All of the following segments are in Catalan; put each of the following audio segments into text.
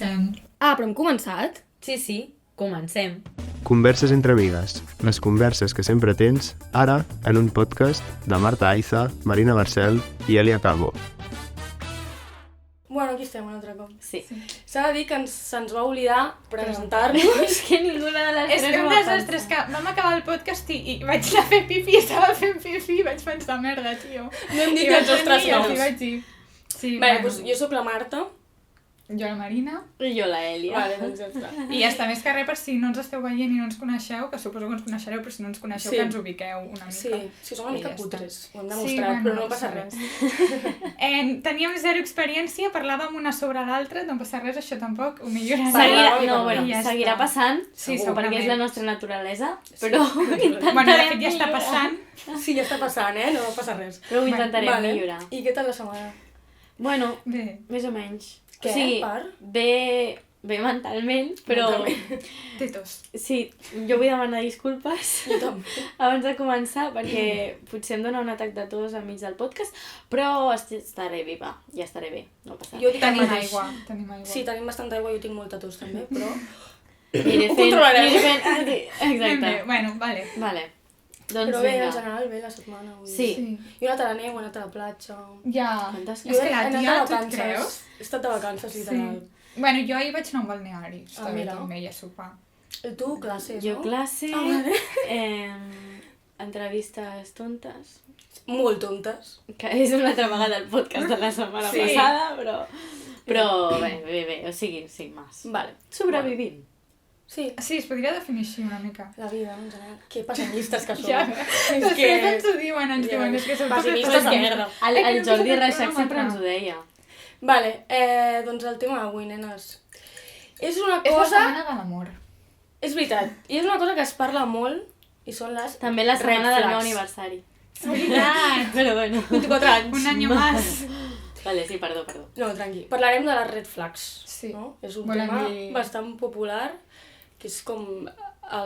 Comencem. Però hem començat? Sí, comencem. Converses entre amigues. Les converses que sempre tens, ara, en un podcast de Marta Aiza, Marina Barcel i Elia Calvo. Bueno, aquí estem un altre cop. Sí. S'ha de dir que se'ns va oblidar presentar-nos. És que ninguna de les És tres que ho un va desastre, és pensar. que vam acabar el podcast i vaig anar a fer pipí, estava fent pipí i vaig pensar, merda, tio. No hem dit I vaig els nostres venir i noms. els hi vaig dir. Sí, Vale, doncs jo sóc la Marta. jo la Marina. I jo la Èlia. Vale, doncs ja està. I ja està, més que res per si no ens esteu veient i no ens coneixeu, que suposo que ens coneixereu, però si no ens coneixeu Sí. que ens ubiqueu una mica. Sí, sí, som una I mica ja està. putres, ho hem Sí, demostrat, bueno, però no passa sí. res. Teníem zero experiència, parlàvem una sobre l'altra, no passa res, això tampoc, ho millorarem. Seguirà passant, Sí, segur, perquè és segurament. la nostra naturalesa, però Bueno, de fet ja està passant. Sí, ja està passant, no passa res. Però ho intentarem millorar. I què tal la setmana? Bueno, Bé, més o menys. Què? O sigui, Per? bé mentalment, però... té tos. Sí, jo vull demanar disculpes Jo també. abans de començar, perquè potser em dona un atac de tos enmig del podcast, però estaré viva, ja estaré bé, no passa res. Jo dic el Tenim mateix. aigua. Sí, tenim bastanta aigua, jo tinc molta tos també, però... Aniré Ho fent... controlarem. aniré fent... Ah, sí, Ben exacte. bé, bueno, vale. Vale. Doncs Però bé, vinga. en general, bé la setmana. Vull dir. Sí. Sí. Jo he anat a la neu, he anat a la platja... Ja. Quantes És que la he anat tia, de tu et vacances. creus? He estat de vacances, literal. Bueno, jo ahir vaig anar a un balneari, està bé mira. també, i a sopar. Tu, classes, Jo no? classe, Ah, vale. entrevistes tontes, Molt tontes. que és una altra vegada el podcast de la setmana Sí. passada, però bé, o sigui, sin más. Vale. Sobrevivint. Sí, Sí, es podria definir així una mica. la vida, en general. Que pessimistes que som. Ja, És després ens ho diuen, ens Ja. diuen, és que som Pessimistes de merda. El Jordi Reixac sempre ens ho deia. Vale, doncs el tema d'avui, nenes. És una És la cosa... setmana de l'amor. És veritat. I és una cosa que es parla molt i són les També la setmana red del meu flags. aniversari. És veritat. Però bueno. 24 anys. Un any més. Vale, sí, perdó. No, tranqui. Parlarem de les red flags. Sí. No? És un Volem tema dir- bastant popular, que és com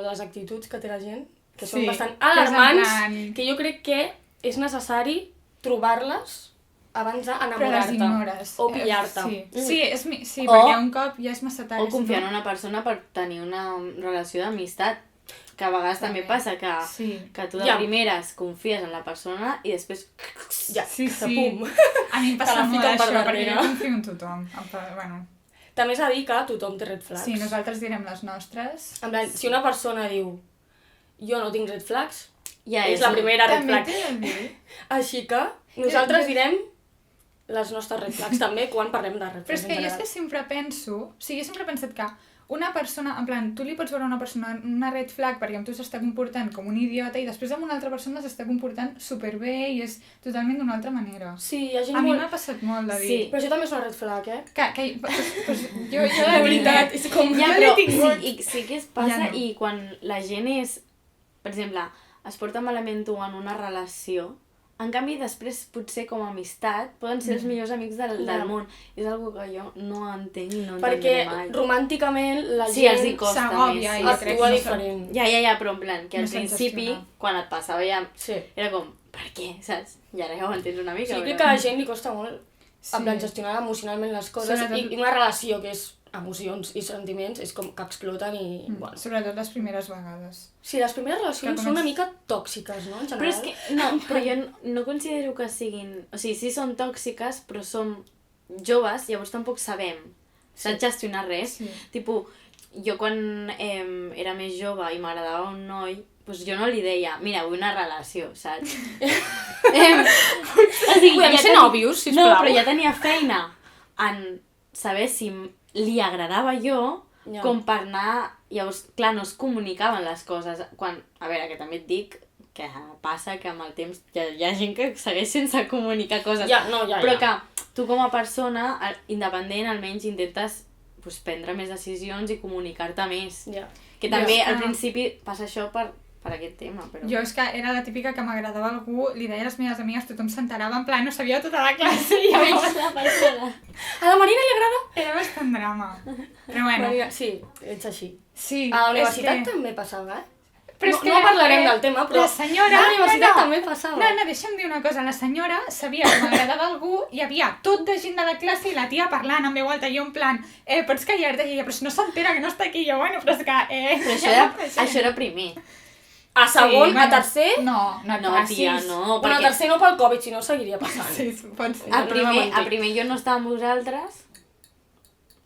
les actituds que té la gent, que són Sí, bastant que és en alarmants, plan- que jo crec que és necessari trobar-les abans Però les d'enamorar-te ignores. o pillar-te. Sí, O- perquè un cop ja és massa tard. O confiar en una persona per tenir una relació d'amistat. Que a vegades també passa que, Sí. que tu de Ja. primeres confies en la persona i després... Ja, Sí, que sí. pum. A mi em Te passa la molt fiquen per això, perquè darrere. jo confio en tothom. Bueno, També s'ha de dir que tothom té red flags. sí, nosaltres direm les nostres. En plan, si una persona diu jo no tinc red flags, Ja és la primera red També flag. t'he de dir. Així que nosaltres Jo- direm les nostres red flags també quan parlem de red Però flags és que en jo és general. que sempre penso... O sigui, jo sempre he pensat que una persona, en plan, tu li pots veure a una persona una red flag perquè amb tu s'està comportant com un idiota i després amb una altra persona s'està comportant superbé i és totalment d'una altra manera. Sí, hi ha gent A mi molt... m'ha passat molt de dir... Sí. Però això també és una red flag, Pues, jo De veritat, és com... Ja, Jo però l'he tingut. sí que es passa Ja no. i quan la gent és... Per exemple, es porta malament tu en una relació, en canvi, després, potser com a amistat, poden ser els millors amics del Ja. món. És algo que jo no entenc i no Perquè entendré mai. romànticament la Sí, gent els hi costa s'agòbia més. i Sí, jo crec actua que no diferent. Ja, però en plan, que al No se'n principi, gestiona. quan et passava ja, Sí. era com, per què, saps? I ara ja ho entens una mica. Sí, però- crec que a la gent li costa molt Sí. en plan gestionar emocionalment les coses Sobretot- i una relació que és emocions i sentiments és com que exploten i... Bueno. Sobretot les primeres vegades. Sí, les primeres relacions Que són una comences- mica tòxiques, no? En general. Però és que, però jo no considero que siguin... O sigui, sí són tòxiques, però som joves, llavors tampoc sabem. Saps gestionar res. Sí. Tipo, jo quan era més jove i m'agradava un noi, doncs jo no li deia, mira, vull una relació, saps? O sigui, Podem ser nòvios, sisplau? No, però ja tenia feina en saber si li agradava jo, Ja. com per anar... Llavors, clar, no es comunicaven les coses. Quan, a veure, que també et dic que passa que amb el temps hi ha gent que segueix sense comunicar coses. Ja, no, ja, Però ja. que tu com a persona, independent, almenys intentes pues, prendre més decisions i comunicar-te més. Ja. Que també Jo- al principi passa això per aquest tema, però... Jo és que era la típica que m'agradava algú, li deia a les meves amigues, tothom s'enterava, en plan, no sabia tota la classe i llavors la persona. A la Marina li agrada? era bastant drama. Però bueno, Marina, sí, ets així. sí. A la és universitat que... també passava, eh? Però és que no parlarem del tema, però la senyora... a la universitat també passava. No, deixa'm dir una cosa. La senyora sabia que m'agradava algú, hi havia tot de gent de la classe i la tia parlant en veu alta, i jo en plan, pots callar-te? I ella, però si no s'entera que no està aquí, jo, bueno, però és que... Però això era primer. A segon, Sí, a tercer... No, tia, no. Bueno, a tercer no pel Covid, si no seguiria passant. Sí, pot ser. A primer jo no estava amb vosaltres.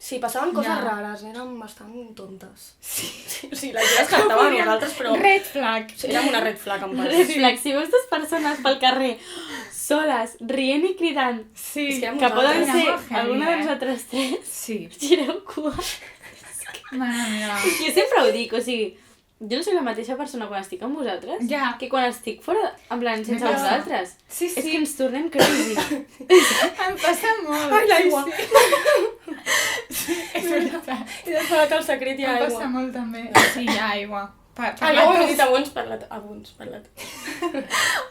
Sí, passaven coses Ja. rares, eren bastant tontes. Sí, la gent es tractava a nosaltres, però... Red flag. Sí, érem una red flag en part. Si veus dues persones pel carrer, soles, rient i cridant, Sí. És que érem que poden Era ser molt heavy, alguna de nosaltres tres, Sí. gireu cua. Mare meva. Jo sempre ho dic, o sigui, jo no soc la mateixa persona quan estic amb vosaltres Ja. que quan estic fora, en plan, sense Però- vosaltres. Sí, És que sí. ens tornem crazy. Em passa molt. Ai, l'aigua. Sí, és veritat. I després el secret hi ha Em aigua. passa molt també. Sí, hi ha aigua. Ah, no ho hem dit abans, parlat.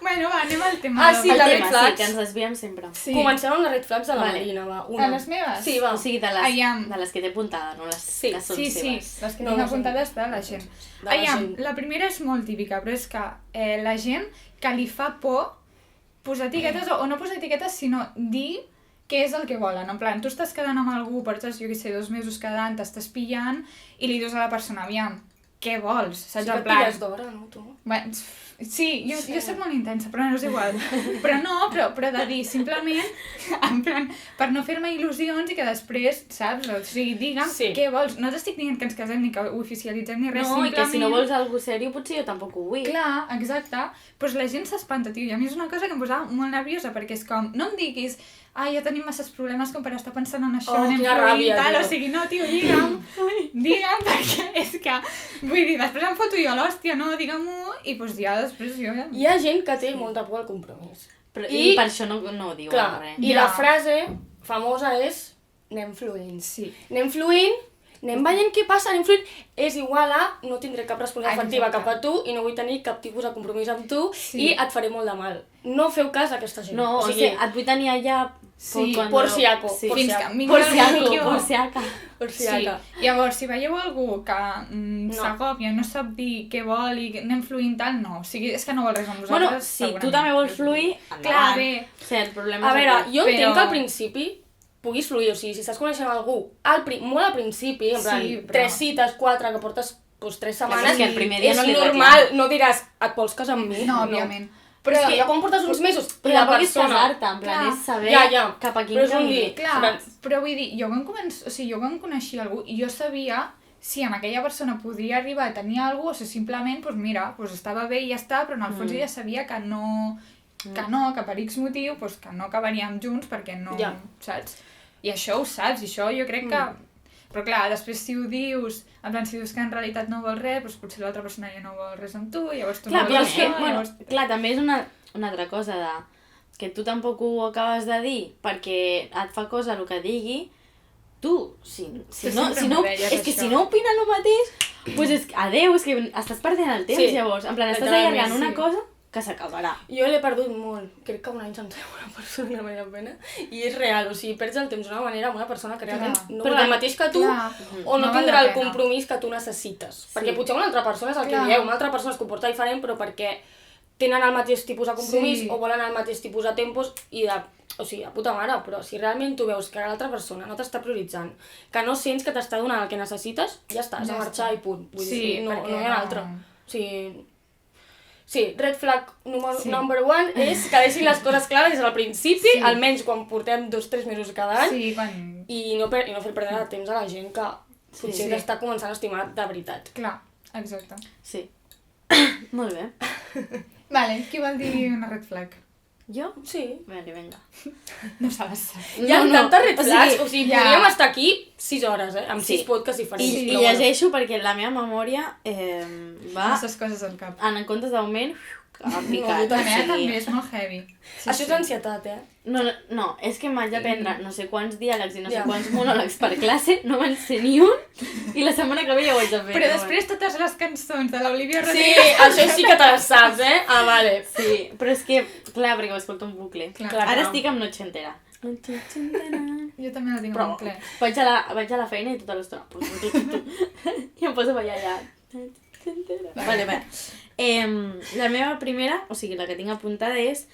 Bueno, va, anem al tema. Ah, sí, El la tema, red sí, flags. que ens desviem sempre. Sí. Comencem amb les red flags de la Vale. Marina, va. A Una. les meves? Sí, va. O sigui, Aviam. de les que té apuntada, no les Sí, que són Sí, seves. les que No, tinc no apuntades de la gent. De la Aviam, gent. la primera és molt típica, però és que la gent que li fa por posar etiquetes, o no posar etiquetes, sinó dir què és el que volen. En plan, tu estàs quedant amb algú, portes, jo què sé, 2 mesos quedant, t'estàs pillant, i li dius a la persona, aviam, què vols? Saps? Sí En que et plan... pilles d'hora, no, tu? Bueno, sí, jo soc molt intensa, però no és igual. Però no, però de dir simplement, en plan, per no fer-me il·lusions i que després, saps? O sigui, digue'm Sí. què vols. No t'estic dient que ens casem ni que ho oficialitzem ni res, No, i simplement... que si no vols algú seriós, potser jo tampoc ho vull. Clar, exacte. Doncs la gent s'espanta, tio, i a mi és una cosa que em posava molt nerviosa, perquè és com, no em diguis, ja tenim masses problemes com per estar pensant en això, Oh, anem quina fluint, ràbia, tal, tio. o sigui, no, tio, digue'm, perquè és que, vull dir, després em foto jo l'hòstia, no, digue-m'ho, i doncs ja després jo ja... Hi ha gent que té molta por al compromís. Però, I- I per això no ho diuen Clar, res. i Ja. la frase famosa és anem fluint. Sí. Anem fluint, anem veient què passa, anem fluint, és igual a no tindré cap responsabilitat afectiva Exacte. cap a tu i no vull tenir cap tipus de compromís amb tu Sí. i et faré molt de mal. No feu cas a aquesta gent. No, o sigui, et vull tenir allà... Sí, por si aco, Sí. por Fins si que aco. em vingui Por algú si aco, millor. por si aco. Per si Sí, aca. llavors, si veieu algú que No. s'agòpia, no sap dir què vol i que anem fluint tal, no. O sigui, és que no vol res amb vosaltres, Bueno, si tu també vols fluir, endavant. Clar, bé. O sigui, el problema A és veure, aquest. jo entenc Però- que al principi puguis fluir, o sigui, si estàs coneixent algú molt al principi, en plan, Sí, però- 3 cites, 4, que portes 3 setmanes, és que el primer dia és no li normal, reclames. no diràs, et vols casar amb mi? No, òbviament. Però és és que- que ja quan portes uns mesos i Però la tampoc és persona... casar-te, en plan, Clar. és saber Ja. cap a quin Però és un camí. dir. Clar, però vull dir, jo quan coneixia algú, jo sabia si amb aquella persona podria arribar a tenir alguna cosa, o si simplement, doncs mira, doncs estava bé i ja està, però en el fons ja sabia que que per X motiu, doncs que no acabaríem junts perquè no, Ja. saps? I això ho saps, i això jo crec que... Però clar, després si ho dius, en plan, si dius que en realitat no vols res, doncs potser l'altra persona ja no vol res amb tu, llavors tu Clar, no però vols és que, això, bueno, llavors... clar, també és una altra cosa de que tu tampoc ho acabes de dir perquè et fa cosa el que digui, tu, si Tu no, sempre si no, m'ho deies, és que això. si no opina el mateix, doncs és que, adeu, és que estàs perdent el temps, Sí, llavors. En plan, estàs literalment, allargant una sí. cosa que s'acabarà. Jo l'he perdut molt, crec que un any sencer amb una persona me da pena, i és real, o sigui, perds el temps d'una manera amb una persona que realment Clar. no Però vol el mateix que tu, clar, o no no val tindrà la el pena. compromís que tu necessites. Perquè potser una altra persona és el que Clar. dieu, una altra persona es comporta diferent, però perquè tenen el mateix tipus de compromís Sí. o volen el mateix tipus de tempos i de... O sigui, a puta mare, però si realment tu veus que l'altra persona no t'està prioritzant, que no sents que t'està donant el que necessites, ja estàs, Ja a marxar està. i punt. Vull Sí, dir, no perquè hi ha no- altre. O sigui, sí, red flag Sí. number one és que deixin les coses clares des del principi, Sí. almenys quan portem 2-3 mesos cada any, Sí, quan... i no fer perdre el temps a la gent que potser sí. t'està començant a estimar de veritat. Clar, exacte. Sí. Molt bé. Vale, qui vol dir una red flag? Jo? Sí. Vinga. No saps. Hi ha tantes red flags, o sigui, ja. podríem estar aquí 6 hores, amb Sí. 6 podcasts I, diferents. Sí, i però bueno. llegeixo perquè la meva memòria va, Aquestes coses al cap. en comptes d'augment, ha No, picat. jo La o meva sigui, també és molt heavy. Sí, Això és ansietat, eh? No, és que m'haig d'aprendre no sé quants diàlegs i no sé Ja. quants monòlegs per classe, no me'n sé ni un, i la setmana que ve ja ho haig de fer. Però després totes les cançons de l'Olivia Sí, Rodrigo... això sí que te les saps, eh? Ah, vale. Sí, però és que, clar, perquè ho escolto en bucle. Clar. Clar, Ara clar. estic amb Noche Entera. Noche Entera. Jo també la tinc Però- molt clar. Vaig a la feina i tota l'estona... I em poso a ballar allà. Vale. La meva primera, o sigui, la que tinc apuntada és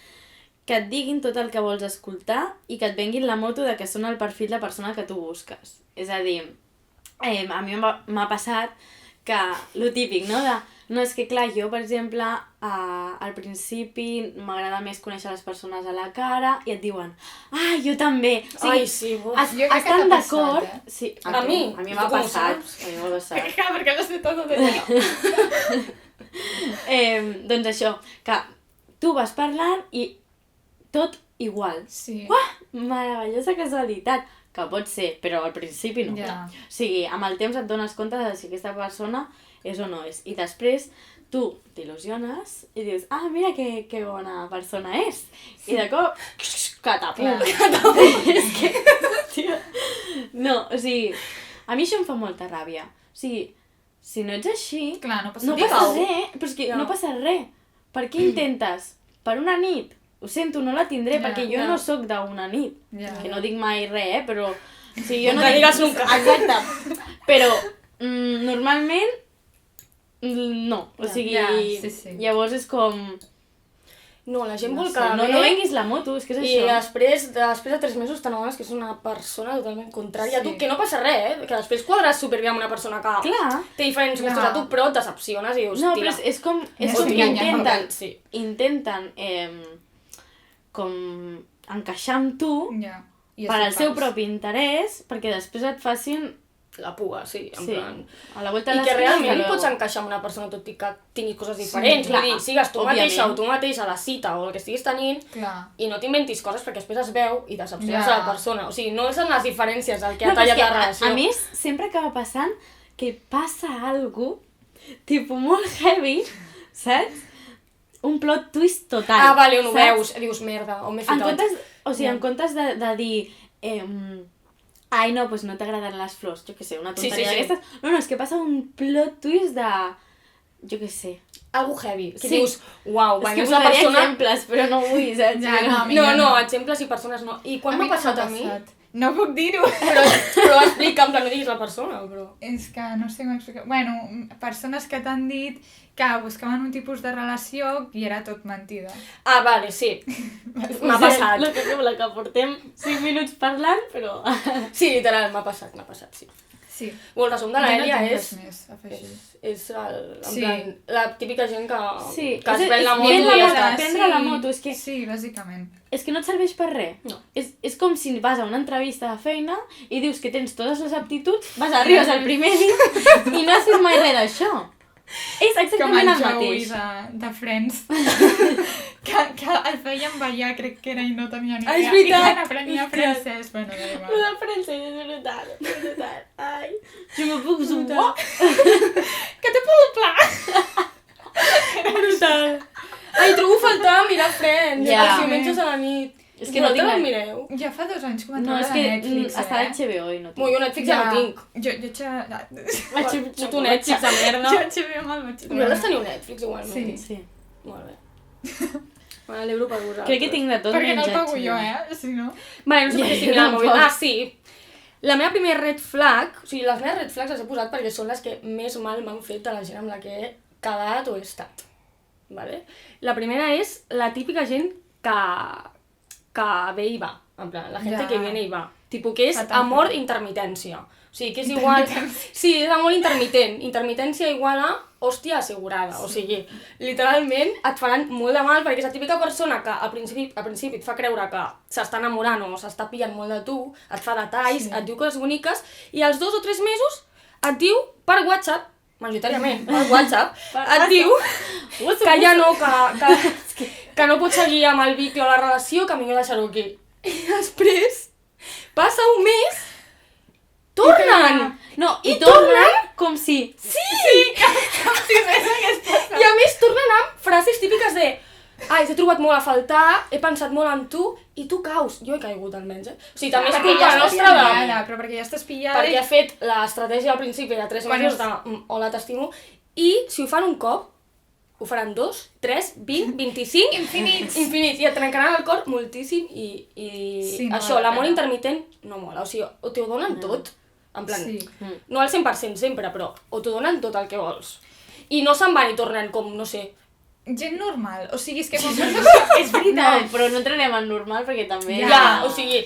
que et diguin tot el que vols escoltar i que et venguin la moto de que són el perfil de persona que tu busques. És a dir, a mi m'ha passat que, lo típic, no? No, és que clar, jo, per exemple, al principi m'agrada més conèixer les persones a la cara i et diuen, jo també. O sigui, Ai, sí, bo. Jo crec que estan t'ha d'acord... passat, Sí, A mi? A mi I m'ha tu com ho passat. saps? A mi m'ha passat. Clar, perquè lo sé tot de allò. Doncs això, que tu vas parlant i tot igual. Sí. Meravellosa casualitat, que pot ser, però al principi no. Ja. O sigui, amb el temps et dones compte de si aquesta persona és o no és. I després tu t'il·lusiones i dius, mira que bona persona és. I de cop, catapum. És que, tio, no, o sigui, a mi això em fa molta ràbia. O sigui, si no ets així, Clar, no passa no res. passa res, però és que Ja. no passa res. Per què intentes? Per una nit? Ho sento, no la tindré, Ja, perquè jo ja. no sóc d'una nit. Ja. Que no dic mai res, però... O sigui, jo no Nunca dic... digas nunca. Exacte. Però, normalment, no. O sigui, Ja, sí. llavors és com... No, la gent No vol sé, quedar no bé. venguis la moto, és que és I això. després de 3 mesos t'adones que és una persona totalment contrària a Sí. tu, que no passa res, que després quadres superbé amb una persona que Clar. té diferents Clar. gustos a tu, però et decepciones i dius, No, tira. però és com... És Ja com estic que enganyant. intenten com encaixar amb tu Ja. I per és al seu fals. propi interès, perquè després et facin... La puga, sí, en Sí, plan... a la volta I de que realment l'esquena, pots però- encaixar amb una persona tot i que tinguis coses diferents. clar, Vull dir, sigues tu òbviament. mateixa o tu mateixa a la cita o el que estiguis tenint Clar. i no t'inventis coses perquè després es veu i decepciones Ja. a la persona. O sigui, no són les diferències el que ha No, però és tallat que, la relació. a més, sempre acaba passant que passa algo tipus molt heavy, saps? Un plot twist total. Vale, on ho saps? veus, dius, merda, on m'he En ficat. comptes, o sigui, Ja. en comptes de dir... Ai, no, doncs no t'agraden les flors, jo què sé, una Sí, tonteria sí, sí. d'aquestes. No, és que passa un plot twist de... Jo què sé. Algo heavy, que Sí. dius, uau, És que és una posaria persona... exemples, però no vull, saps? Ja, Però- no, a mi No, ja no, exemples i persones no. I quan m'ha passat a mi? No puc dir-ho. Però explica, en plan, no diguis la persona, però... És que no sé com explicar. Bueno, persones que t'han dit que buscaven un tipus de relació i era tot mentida. Vale, sí. M'ha passat. La que portem 5 minuts parlant, però... Sí, literal, m'ha passat, sí. Sí. El resum de Jo no l'Èlia tinc és... res més a afegir. És en Sí. plan, la típica gent que, Sí, que es ven la és moto prendre i ja la- està. prendre la moto, és que- Sí, bàsicament. És que no et serveix per res. No. És com si vas a una entrevista de feina i dius que tens totes les aptituds, arribes al primer dia i no has fet mai res d'això. És Com exactament el el Joey mateix. de Friends. que el feien ballar, crec que era, i no tenia ni idea. És veritat. I quan aprenia Hòstia. francès, bueno, da Lo igual. de francès és brutal, és brutal. Ai, jo me puc suar. Que te puc pla! Brutal. Ai, trobo a faltar mirar Friends, Ja. els diumenges a la nit. És que no Vosaltres tinc- el mireu? Ja fa 2 anys que No, m'entrava és de que Netflix, està a HBO i no tinc. Jo Netflix ja no tinc. Jo Tu Netflix de merda. HBO me'l vaig Vosaltres teniu Netflix igualment? Sí. Sí. Molt bé. M'alegro per vosaltres. Crec que tinc de tot Perquè no menys el pago HBO. jo, Si no... Vale, no sé per què estic Jo mirant el mòbil. tampoc. Sí. La meva primera red flag, o sigui, les meves red flags les he posat perquè són les que més mal m'han fet de la gent amb la que he quedat o he estat. Vale? La primera és la típica gent que ve i va. En plan, la gente Ja. que viene i va. Tipo que és Fatal. amor intermitència. O sigui, que és igual... Sí, és amor intermitent. Intermitència igual a hòstia assegurada. O sigui, literalment et faran molt de mal perquè és la típica persona que al principi et fa creure que s'està enamorant o s'està pillant molt de tu, et fa detalls, Sí. et diu coses boniques i als 2 o 3 mesos et diu per WhatsApp, majoritàriament per WhatsApp, et diu que ja no, que no pots seguir amb el vincle o la relació, que millor deixar-ho aquí. I després, passa un mes, tornen! No, i I tornen com si... Sí! I a més tornen amb frases típiques de ai, t'he trobat molt a faltar, he pensat molt en tu i tu caus. Jo he caigut almenys, O sigui, també és Perquè culpa ja estàs nostra de... pillada, però perquè ja estàs pillada Perquè ha fet l'estratègia al principi de 3 Quan mesos és- de hola, t'estimo, i si ho fan un cop, ho faran 2, 3, 20, 25... Infinits. Infinits. I et trencaran el cor moltíssim i Sí, no això, val la l'amor pena. intermitent no mola. O sigui, o t'ho donen tot, en plan, Sí. no al 100% sempre, però o t'ho donen tot el que vols. i no se'n van i tornen com, no sé. Gent normal, o sigui, és que... Com... és No, veritat. però no entrarem en normal perquè també... Ja, o sigui,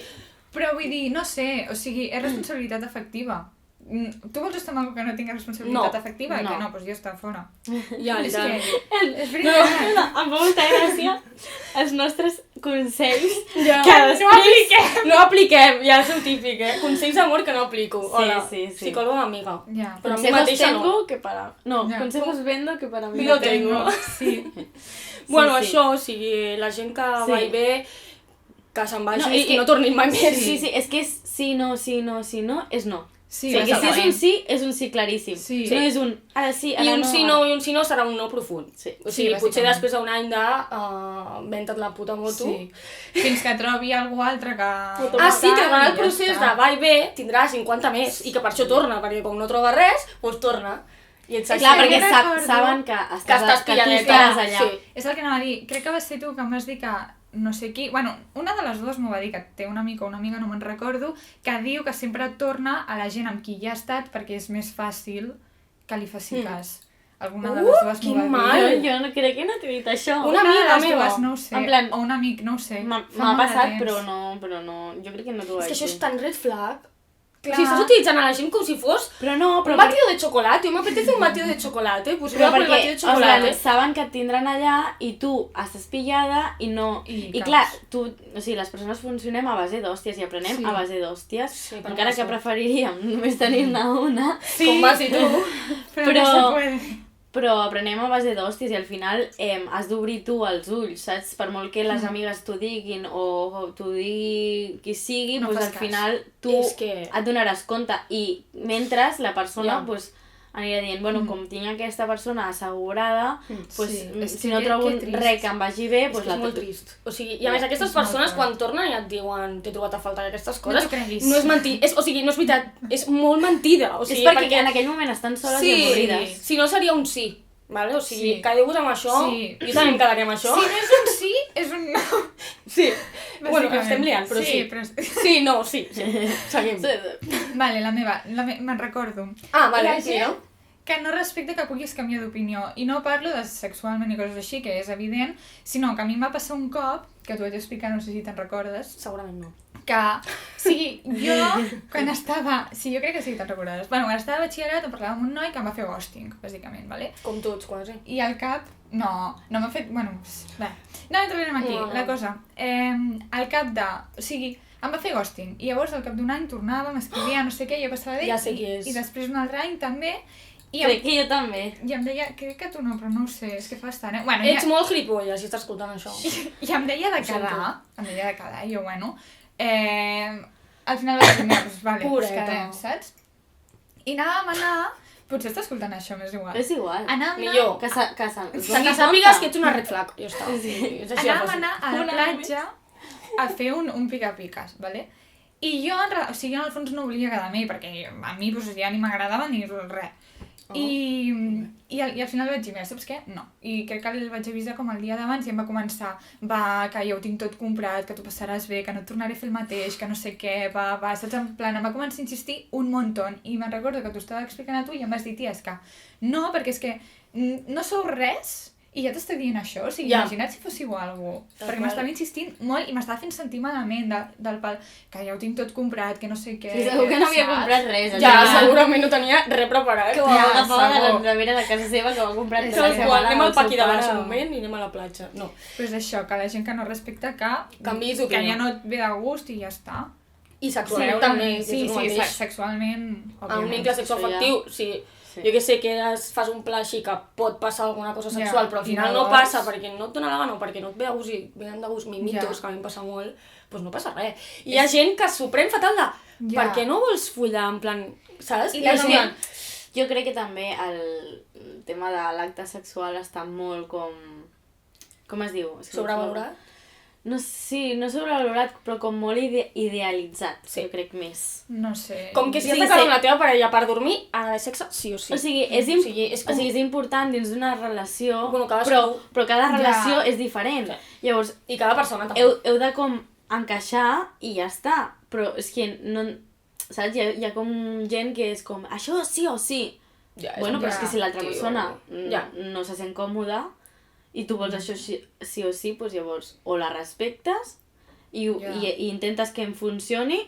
Però vull dir, no sé, o sigui, és responsabilitat afectiva. Tu vols estar amb algú que no tingui responsabilitat afectiva? No. Que no, doncs ja està fora. ja, És literal. que... És veritat. Em fa molta gràcia els nostres consells Ja. que després... No apliquem, ja és el típic, Consells d'amor que no aplico. Sí, Hola, sí. psicòloga amiga. Ja. Però a mi Consejos mateixa tengo no. que para... No, Ja. consejos vendo que para mí No no tengo. Sí. Bueno, sí. això, o sigui, la gent que Sí. va i ve, que se'n vagi No, és que- i no tornin mai més. Sí, sí, és que és sí, no, és no. Sí, Sí, que si és bàsicament. un sí, és un sí claríssim. Sí. No és un ara sí, ara I un no. sí no i un sí no serà un no profund. Sí. O sigui, Sí, potser bàsicament. després d'un any de venta't la puta moto. Sí. Fins que trobi algú altre que... Ah, sí, que durant el Ja procés està. de va i ve tindrà 50 més i que per això torna, perquè com no troba res, doncs torna. I ets així. Clar, perquè Jo recordo saben que estàs tu pilladeta. estàs allà. Sí. És el que anava a dir. Crec que va ser tu que em vas dir que no sé qui... Bueno, una de les dues m'ho va dir, que té un amic o una amiga, no me'n recordo, que diu que sempre torna a la gent amb qui ja ha estat perquè és més fàcil que li faci cas. Alguna de les dues quin m'ho va mal. dir. Jo no crec que no t'he dit això. Una de amiga les meva. dues, no ho sé. En plan- o un amic, no ho sé. M'ha Fa molt de passat, temps. però no, jo crec que no t'ho És vaig que això és dir. tan red flag. Clar. O sigui, estàs utilitzant a la gent com si fos Però no, un batido de chocolate. Jo m'apetece un batido de chocolate. Pues Però voy a por el perquè batido de chocolate. saben que et tindran allà i tu estàs pillada i no... I I caps. clar, o sigui, les persones funcionem a base d'hòsties i aprenem Sí. a base d'hòsties, Sí, però encara no que sé. preferiríem només tenir-ne una, Com vas i tu. Però no però- se puede. però aprenem a base d'hòsties i al final has d'obrir tu els ulls, saps? Per molt que les amigues t'ho diguin o t'ho digui qui sigui, No doncs fas al cas. final tu És que- et donaràs compte i mentre la persona Ja. doncs, anirà dient, bueno, com tinc aquesta persona assegurada, pues, Sí, és si que no trobo que trist. res que em vagi bé, És pues que és molt trist. O sigui, i a més aquestes és molt persones fort. quan tornen i et diuen t'he trobat a faltar aquestes coses, t'ho creguis. no és mentir, o sigui, no és veritat, és molt mentida. O sigui, és perquè en aquell moment estan soles i avorrides. si no seria un sí. Vale? O sigui, Sí. quedeu-vos amb això, Sí. jo també em quedaré amb això. Si no és un sí, és un no. Sí. Bueno, Bàsicament. estem liant, però sí. Però... Sí, no, sí. Seguim. Vale, la meva me'n recordo. Ah, vale, La gent mira. que no respecta que puguis canviar d'opinió. I no parlo de sexualment i coses així, que és evident, sinó que a mi em va passar un cop, que t'ho vaig explicar, no sé si te'n recordes, Segurament no. que, o sigui, jo, quan estava... Sí, jo crec que sí que te'n recordaràs. Bueno, quan estava a batxillerat em parlava amb un noi que em va fer ghosting, bàsicament, vale? Com tots, quasi. I al cap... No m'ha fet... Bueno, bé. No entrarem aquí, No. la cosa. Al cap de... O sigui, em va fer ghosting. I llavors, al cap d'un any, tornava, m'escrivia, no sé què, jo passava d'ell. Ja sé qui és. I després un altre any, també. I Crec que jo també. em deia... Crec que tu no, però no ho sé, és que fa estant, eh? Bueno, Ets molt gilipolles si estàs escoltant això. i em deia de Ho sento. quedar. Em deia de quedar, i jo, bueno... Al final vaig dir, mira, doncs vale, doncs Pureta. quedem, saps? I anàvem a anar... Potser està escoltant això, m'és igual. És igual. Anàvem a Millor. Que Que sàpigues que ets una red flag, ja està. És així de anàvem a fàcil. anar a la Una platja a fer un pica-piques, vale? I jo, o sigui, jo en el fons no volia quedar amb ell, perquè a mi doncs, ja ni m'agradava ni res. I al final vaig dir, mira, saps què? No. I crec que el vaig avisar com el dia d'abans i em va començar, va, que ja ho tinc tot comprat, que t'ho passaràs bé, que no et tornaré a fer el mateix, que no sé què, va, saps? En plan, em va començar a insistir un muntó. I me'n recordo que t'ho estava explicant a tu i em vas dir, tia, és que no, perquè és que no sou res i ja t'estic dient això, o sigui, Ja. imagina't si fóssiu algú, Tal perquè qual. m'estava insistint molt i m'estava fent sentir malament del pal, que ja ho tinc tot comprat, que no sé què... Sí, segur que no havia saps? comprat res. Ja, allà. segurament no tenia res preparat. Que ho va Ja, agafar de segur. la nevera de casa seva, que ho ha comprat És de Tal la que qual, setmana anem al del seu paqui de pare. baix un moment i anem a la platja. No. Però és això, que la gent que no respecta que Canviïs que d'opinió. ja no et ve de gust i ja està. I sexualment també, sí, és el sí, mateix. sexualment, A un òbviament. vincle sexoafectiu, sí. Jo que sé que fas un pla així que pot passar alguna cosa Ja, sexual, però al i final no no vols. passa perquè no et dona la gana o perquè no et ve de gust i venen de gust mimitos, Ja. que a mi em passa molt, doncs no passa res. I hi ha gent que s'ho pren fatal de Ja. per què no vols follar, en plan, saps? I I la és en gent- plan, Jo crec que també el tema de l'acte sexual està molt com... Com es diu? És que no sobrevalorat. No, sí, no sobrevalorat, però com molt idealitzat, Sí. jo crec més. No sé. Com que si has Sí, de quedar sí. amb la teva parella per dormir, ha d'haver sexe sí o sí. O sigui, és, O sigui, és com... és important dins d'una relació, Bueno, cadascú- però cada Ja. relació és diferent. Llavors, I cada persona també. heu de com encaixar i ja està. Però és que no... Saps? Hi ha com gent que és com, això sí o sí. Ja, bueno, però és que si l'altra tio, persona ja. no se sent còmoda i tu vols això sí o sí, doncs llavors o la respectes i i intentes que em funcioni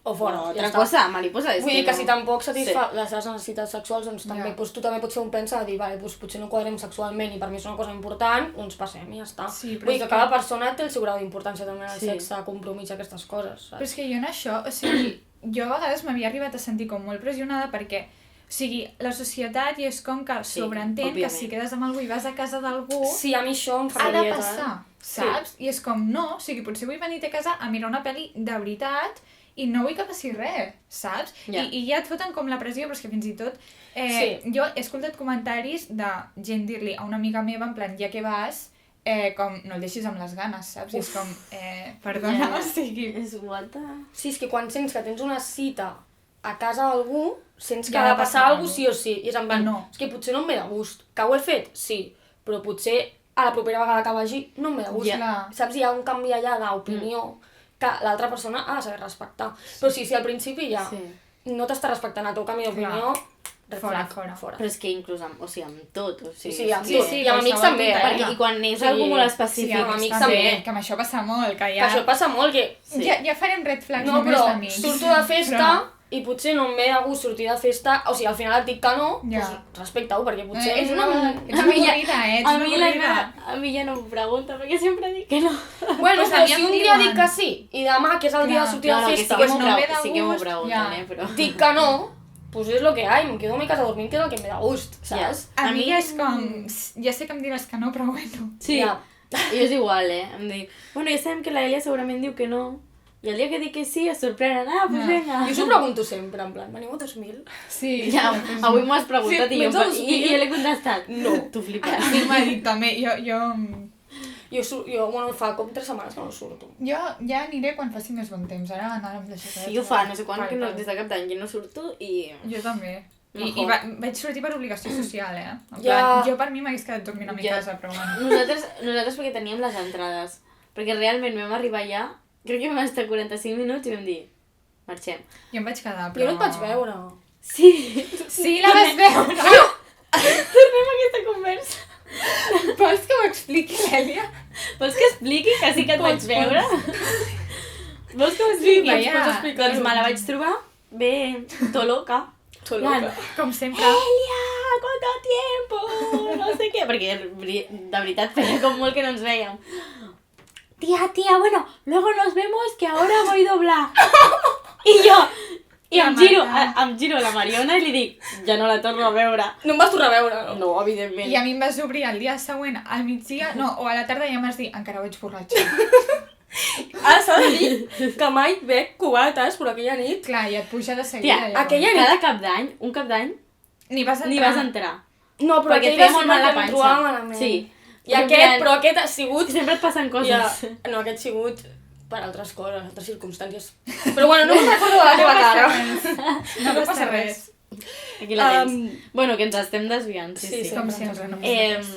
O fora, ja altra està. cosa, mariposa. Vull dir que si tampoc satisfà les seves necessitats sexuals, doncs també, Ja. doncs tu també pots fer un pensa de dir, vale, doncs potser no quadrem sexualment i per mi és una cosa important, uns passem i ja està. Sí, però Vull dir és que que- cada persona té el seu grau d'importància també en el Sí. sexe, compromís i aquestes coses, Però saps? és que jo en això, o sigui, jo a vegades m'havia arribat a sentir com molt pressionada perquè, o sigui, la societat i és com que Sí, sobreentén que òbviament. si quedes amb algú i vas a casa d'algú, Sí, a mi això em fa ha de rabieta, passar, saps? I és com, no, o sigui, potser vull venir a casa a mirar una pel·li de veritat i no vull que passi res, saps? Ja. I ja et foten com la pressió, però és que fins i tot... Jo he escoltat comentaris de gent dir-li a una amiga meva, en plan, ja que vas, com, no el deixis amb les ganes, saps? I és com, perdona, Ja. o sigui... És guata. Sí, és que quan sents que tens una cita a casa d'algú, sents que Ja ha de ha de passar passar alguna cosa sí o sí. I és en plan, No. és que potser no em ve de gust. Que ho he fet? Sí. Però potser a la propera vegada que vagi no em ve de gust. Ja. Clar. Saps? Hi ha un canvi allà d'opinió que l'altra persona ha de saber respectar. Però sí, si al principi ja Sí. no t'està respectant el teu canvi d'opinió, red Fora, flag, fora. Però és que inclús amb, o sigui, amb tot, o sigui... Sí, amb Sí, tot. sí, I amb amics qualsevol també, detall. Perquè, i quan és Sí. algú molt Sí, específic... amb amics també, també. que amb això passa molt, que Que ja... això passa molt, que Sí. Ja farem red flags no, només però d'amics. surto de festa i potser no em ve de gust sortir de festa, o sigui, al final et dic que no, Ja. doncs respecta-ho, perquè potser Ets una avorrida, ets A una mi ja- avorrida. A mi ja no m'ho pregunta, perquè sempre dic que no. Bueno, Pues però a mi si em un dia diuen. dic que sí, i demà, que és el dia Clar. de sortir No, de que sí festa, que pues m'ho no ve de sí que m'ho gust, pregunten, ja. però... dic que no, pues és lo que hay, em quedo a mi casa dormint, que és el que em ve de gust, saps? A mi ja és com... Ja sé que em diràs que no, però bueno. Sí, Ja. jo és igual, em dic... Bueno, ja sabem que la Elia segurament diu que no, i el dia que dic que sí es sorprenen, pues Ja. vinga. Jo s'ho pregunto sempre, en plan, veniu a 2.000? Sí. Ja, avui m'ho has preguntat Sí, i, jo, menys els i jo l'he contestat. No. Tu flipes. A mi m'ha dit també, Jo, bueno, fa com 3 setmanes que no surto. jo ja aniré quan faci més bon temps, ara anàrem de xicets. Sí, jo fa no sé quan, que no, Vale. des de cap d'any que no surto i... Jo també. I Mejor. vaig sortir per obligació social, En Ja. plan, jo per mi m'hagués quedat dormint a mi Ja. casa, però bueno. Nosaltres perquè teníem les entrades, perquè realment vam arribar allà, crec que vam estar 45 minuts i vam dir, marxem. Jo em vaig quedar, però... Jo no et vaig veure. Sí, Sí, la vas veure! tornem a aquesta conversa. Vols que ho expliqui, l'Èlia? Vols que expliqui que sí que et vaig veure? Vols que ho expliqui? Sí, ja. Pots explicar? Doncs me la vaig trobar bé, to loca. Tot Plan, loca. Com sempre. Elia, ¿cuánto tiempo? No sé què, perquè de veritat feia com molt que no ens vèiem. Tía, bueno, luego nos vemos que ahora voy a doblar. I jo, i La em giro, Marta. em giro a la Mariona i li dic, ja no la torno a veure. No em vas tornar a veure, no? No, evidentment. I a mi em vas obrir el dia següent, al migdia, no, o a la tarda i em vas dir, encara vaig borratxa. Ara s'ha de dir que mai bec cubates, però aquella nit... Clar, i et puja de seguida. Tia, llavors. aquella- cada cap d'any, un cap d'any, Ni vas entrar. ni vas entrar. No, però Perquè aquell et feia va molt ser mal la perquè em panxa. trobava malament. Sí. I aquest ha sigut... Que sempre et passen coses. Ja, no, aquest ha sigut per altres coses, altres circumstàncies. Però bueno, no me'n recordo de la teva cara. No passa res. Aquí la tens. Bueno, que ens estem desviant, sí, Sí, sí. sí. Com sempre, no passa res.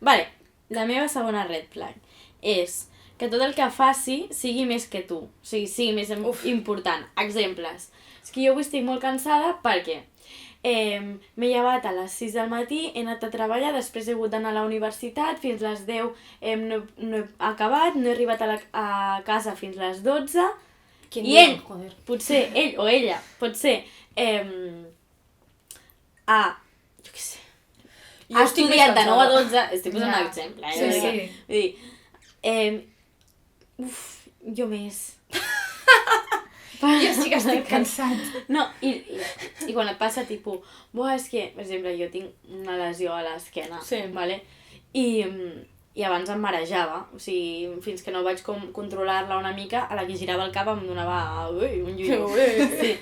Vale, la meva segona red flag és que tot el que faci sigui més que tu, o sigui més important. Exemples. És que jo avui estic molt cansada perquè m'he llevat a les 6 del matí, he anat a treballar, després he hagut d'anar a la universitat, fins les 10 no he acabat, no he arribat a casa fins les 12, Quin i dia, ell, joder. potser, ell o ella, potser jo què sé, Jo ha estic més estudiat de 9 a cansada. 12, estic posant Ja. un exemple, Sí, sí. Vull dir, jo més. Jo sí que estic cansat. No, i quan et passa, tipus, buah, és que, per exemple, jo tinc una lesió a l'esquena, Sí. vale? I abans em marejava, o sigui, fins que no vaig controlar-la una mica, a la que girava el cap em donava un lluïó. Sí.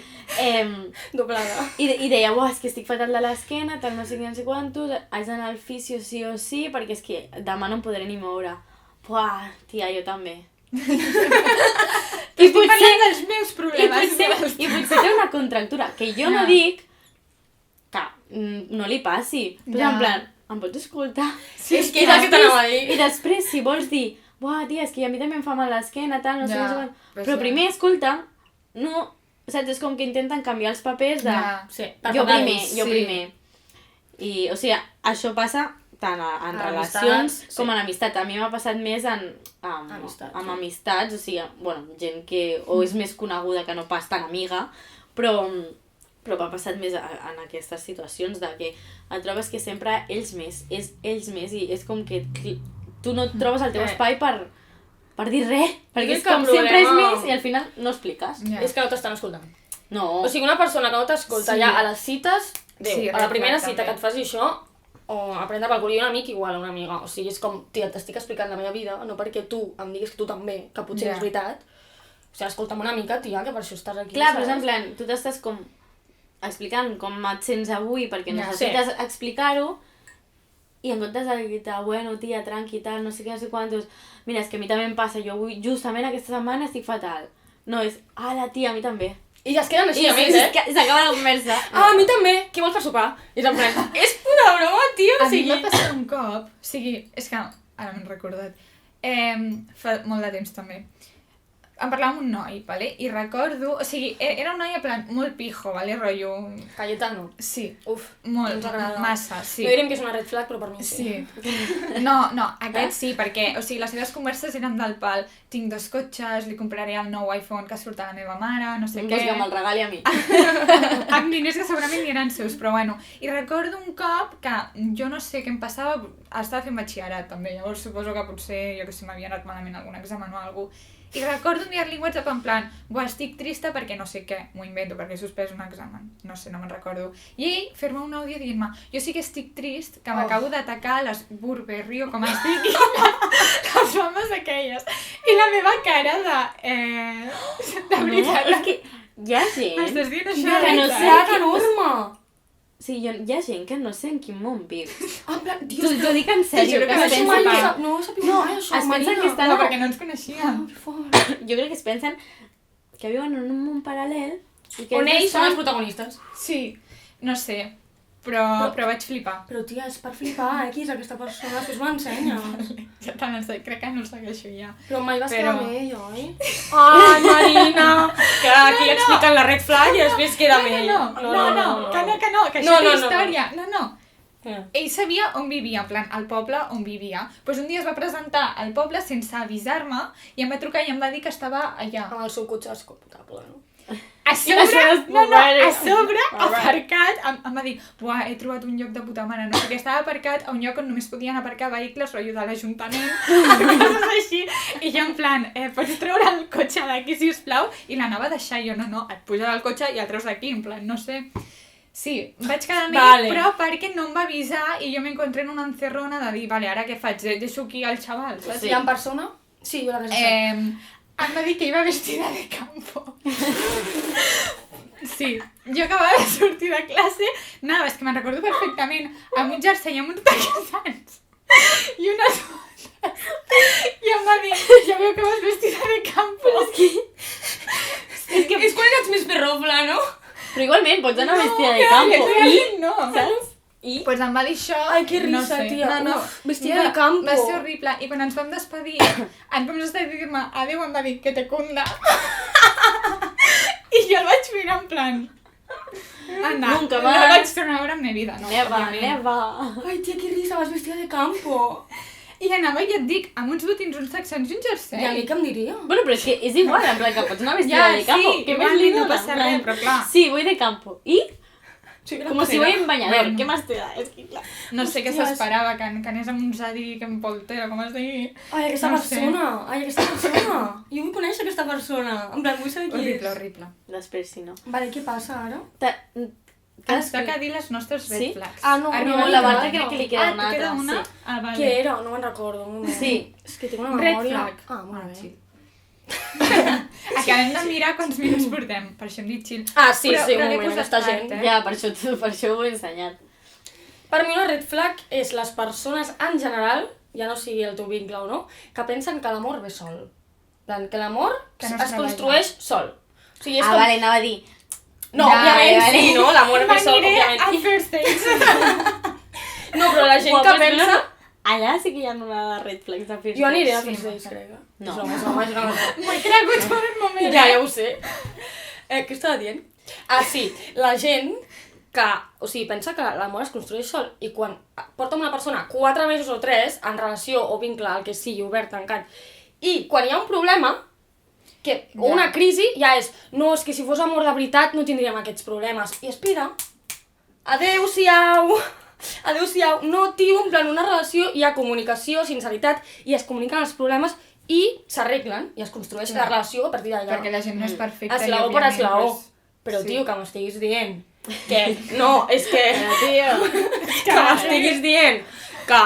Doblada. I deia, buah, és que estic fatal de l'esquena, tal, no sé què, no sé quantos, haig d'anar al fisio sí o sí, perquè és que demà no em podré ni moure. Buah, tia, jo també. Estic parlant dels meus I problemes. potser té una contractura, que jo no dic que no li passi. Però Ja. en plan, em pots escoltar? Sí, és que és el que t'anava a dir. I després, si vols dir, buah, tia, és que a mi també em fa mal l'esquena, tal, no sé Ja, què, però però sí. primer, escolta, no saps? És com que intenten canviar els papers de... Ja. Sí, Jo primer, sí. jo primer. I, o sigui, això passa tant en relacions com en amistats. A mi m'ha passat més amb amistats, o sigui, bueno, gent que o és més coneguda que no pas tan amiga, però m'ha passat més en aquestes situacions de que et trobes que sempre ells més, és ells més, i és com que tu no et trobes el teu espai per dir res, perquè és com sempre és més i al final no expliques. Ja. És que no t'estan escoltant. No. O sigui, una persona que no t'escolta Sí. ja a les cites, Déu, Sí, a la primera també. cita que et faci això, o a prendre pel cul, i un amic igual a una amiga. O sigui, és com, tia, t'estic explicant la meva vida, no perquè tu em diguis que tu també, que potser Ja. és veritat. O sigui, escolta'm una mica, tia, que per això estàs aquí, Clar, però és saps? en plan, tu t'estàs com explicant com et sents avui perquè Ja. necessites explicar-ho i en comptes de dir-te, bueno, tia, tranqui, tal, no sé què, no sé quantos, mira, és que a mi també em passa, jo avui, justament aquesta setmana estic fatal. No, és, la tia, a mi també. I ja es queden així, I a més, s'acaba la conversa. Ah, a mi també! Què vols per sopar? I és en plan, és pura broma, tio, A o mi sigui... em va passar un cop, o sigui, és que ara m'he recordat, fa molt de temps també. Em parlava amb un noi, vale? I recordo, o sigui, era un noi en plan molt pijo, vale? Rotllo... Cayetano. Sí, Uf, molt, ens agrada. massa, sí. No direm que és una red flag, però per mi sí. Sí. No, aquest sí, perquè, o sigui, les seves converses eren del pal. Tinc 2 cotxes, li compraré el nou iPhone que surt a la meva mare, no sé Em què. vols que me'l regali a mi. Amb diners que segurament ni eren seus, però bueno. I recordo un cop que jo no sé què em passava, estava fent batxillerat també, llavors suposo que potser, jo que sé, m'havia anat malament algun examen o alguna cosa. I recordo enviar-li WhatsApp en plan, buah, estic trista perquè no sé què, m'ho invento, perquè he suspès un examen, no sé, no me'n recordo. I ell fer-me un àudio dient-me, jo sí que estic trist, que m'acabo d'atacar les Burberry o com es digui, les mames aquelles. I la meva cara de veritat, És que hi ha gent estàs dient això? que no veritat? sé Sac que enorme! Sí, hi ha gent que no sé en quin món viu. En plan, T'ho dic en sèrio, juro que que es no pensen mai que... sap- No he sabut No, mai això, es pensen que estan... No, perquè no ens coneixíem. Jo crec que es pensen que viuen en un món paral·lel i que On ells són els estan... protagonistes. Sí, no sé, però vaig flipar. Però tia, és per flipar, qui és aquesta persona? Després m'ho ensenya. Ja tant el crec que no el segueixo ja. Però mai vas Però- quedar amb ell, oi? Ai, Marina! Que aquí expliquen la red flag i després queda amb ell. Que això No, és no, no. història. No. Eh. Ell sabia on vivia, en plan, al poble on vivia. Pues un dia es va presentar al poble sense avisar-me i em va trucar i em va dir que estava allà. Amb el seu cotxe descapotable, no? A sobre, això és no, Burberry. a sobre, Alright. aparcat, em va dir, buah, he trobat un lloc de puta mare, no sé què, estava aparcat a un lloc on només podien aparcar vehicles, rotllo de l'Ajuntament, coses així, i jo en plan, pots treure el cotxe d'aquí, sisplau, i l'anava a deixar, jo, no, et puja del cotxe i el treus d'aquí, en plan, no sé. Sí, vaig quedar amb ell, Vale. però perquè no em va avisar i jo m'encontré en una encerrona de dir, vale, ara què faig? Deixo aquí el xaval, saps? Sí. I en persona? Sí, jo la veig. Em va dir que iba vestida de campo. Sí, jo acabava de sortir de classe, nada, és que me'n recordo perfectament, amb un jersei amb uns paquesans i unes botes. I em va dir, ja veu que vas vestida de campo. És quan ets més perrofla, no? Però igualment pots anar vestida de campo. I? No. Saps? I? Pues em va dir això. Ai, que no risa, sé. tia. No, Uf, vestida de campo. Va ser horrible. I quan ens vam despedir, en comptes de dir-me adéu, em va dir que te cunda. I jo el vaig mirar en plan... Anda, Nunca no más. el vaig tornar a veure en meva vida, no? Neva, òbviament. neva. Ai, tia, que risa, vas vestida de campo. I anava, i et dic, amb uns botins, uns texans i un jersei. I a mi què em diria? Bueno, però és que és igual, en plan que pots anar vestida de campo. sí, Què igual més li no dona? passa res, però clar. Sí, voy de campo. I? Sí, Como si voy en bañador. Bueno. ¿Qué más te da? Es que clar. No sé què Hòsties. s'esperava, que anés amb un zadi que em poltera, com es digui. Ai, aquesta No sé. persona. Ai, aquesta persona. Jo vull conèixer aquesta persona. En plan, vull saber qui Horrible, és. horrible. Després, si no. Vale, què passa ara? Ens toca dir les nostres red Sí? flags. Ah, no, Arriba No, no, la l'altra. Marta crec que li queda una Ah, queda altra. una? Sí. Ah, vale. Què era? No me'n recordo. Un moment. Sí. És que tinc una Red memòria... flag. Ah, molt bé. chill. Acabem de mirar quants minuts portem, per això hem dit chill. Ah, sí, sí, un l'he moment, posat està tard, gent. Ja, per això ho he ensenyat. Per mi una red flag és les persones en general, ja no sigui el teu vincle o no, que pensen que l'amor ve sol. En plan, que l'amor Que no es es treballa. construeix sol. O sigui, és Ah, com... vale, anava a dir. No, Ja, òbviament vale. sí, no? L'amor ve sol, M'aniré òbviament. a first dates. No, però la gent Uau, que però és pensa... Allà sí que hi ha una red flags de first Jo aniré a dates. first dates, crec. No. És broma, és broma. M'ho he cregut per un moment. Ja ho sé. Què estava dient? Ah, sí, la gent que, o sigui, pensa que l'amor es construeix sol i quan porta una persona 4 mesos o 3 en relació o vincle, el que sigui, obert, tancat, i quan hi ha un problema, o una crisi, ja és, no, és que si fos amor de veritat no tindríem aquests problemes. I espera, adeu-siau, no, tio, en plan, una relació hi ha comunicació, sinceritat, i es comuniquen els problemes i s'arreglen, i es construeix la relació a partir d'allà. Perquè la gent no és perfecta. Eslaó per eslaó. Però, tio, que m'estiguis dient que... No, és que... Que m'estiguis dient que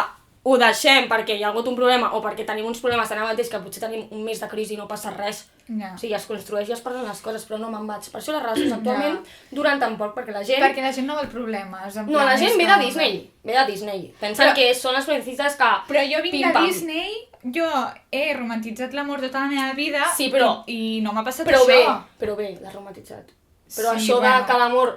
ho deixem perquè hi ha hagut un problema o perquè tenim uns problemes tan mateix que potser tenim un mes de crisi i no passa res. Ja. O sigui, es construeix i es parlen les coses, però no me'n vaig. Per això les relacions actualment duren tan poc, perquè la gent... Perquè la gent no vol problemes. No, la gent ve de Disney. Ve de Disney. Pensen que són les princesses que... Però jo vinc de pim-pam. Disney, jo he romantitzat l'amor tota la meva vida i no m'ha passat però això. Però bé, l'has romantitzat. Però Sí, això bueno. de que l'amor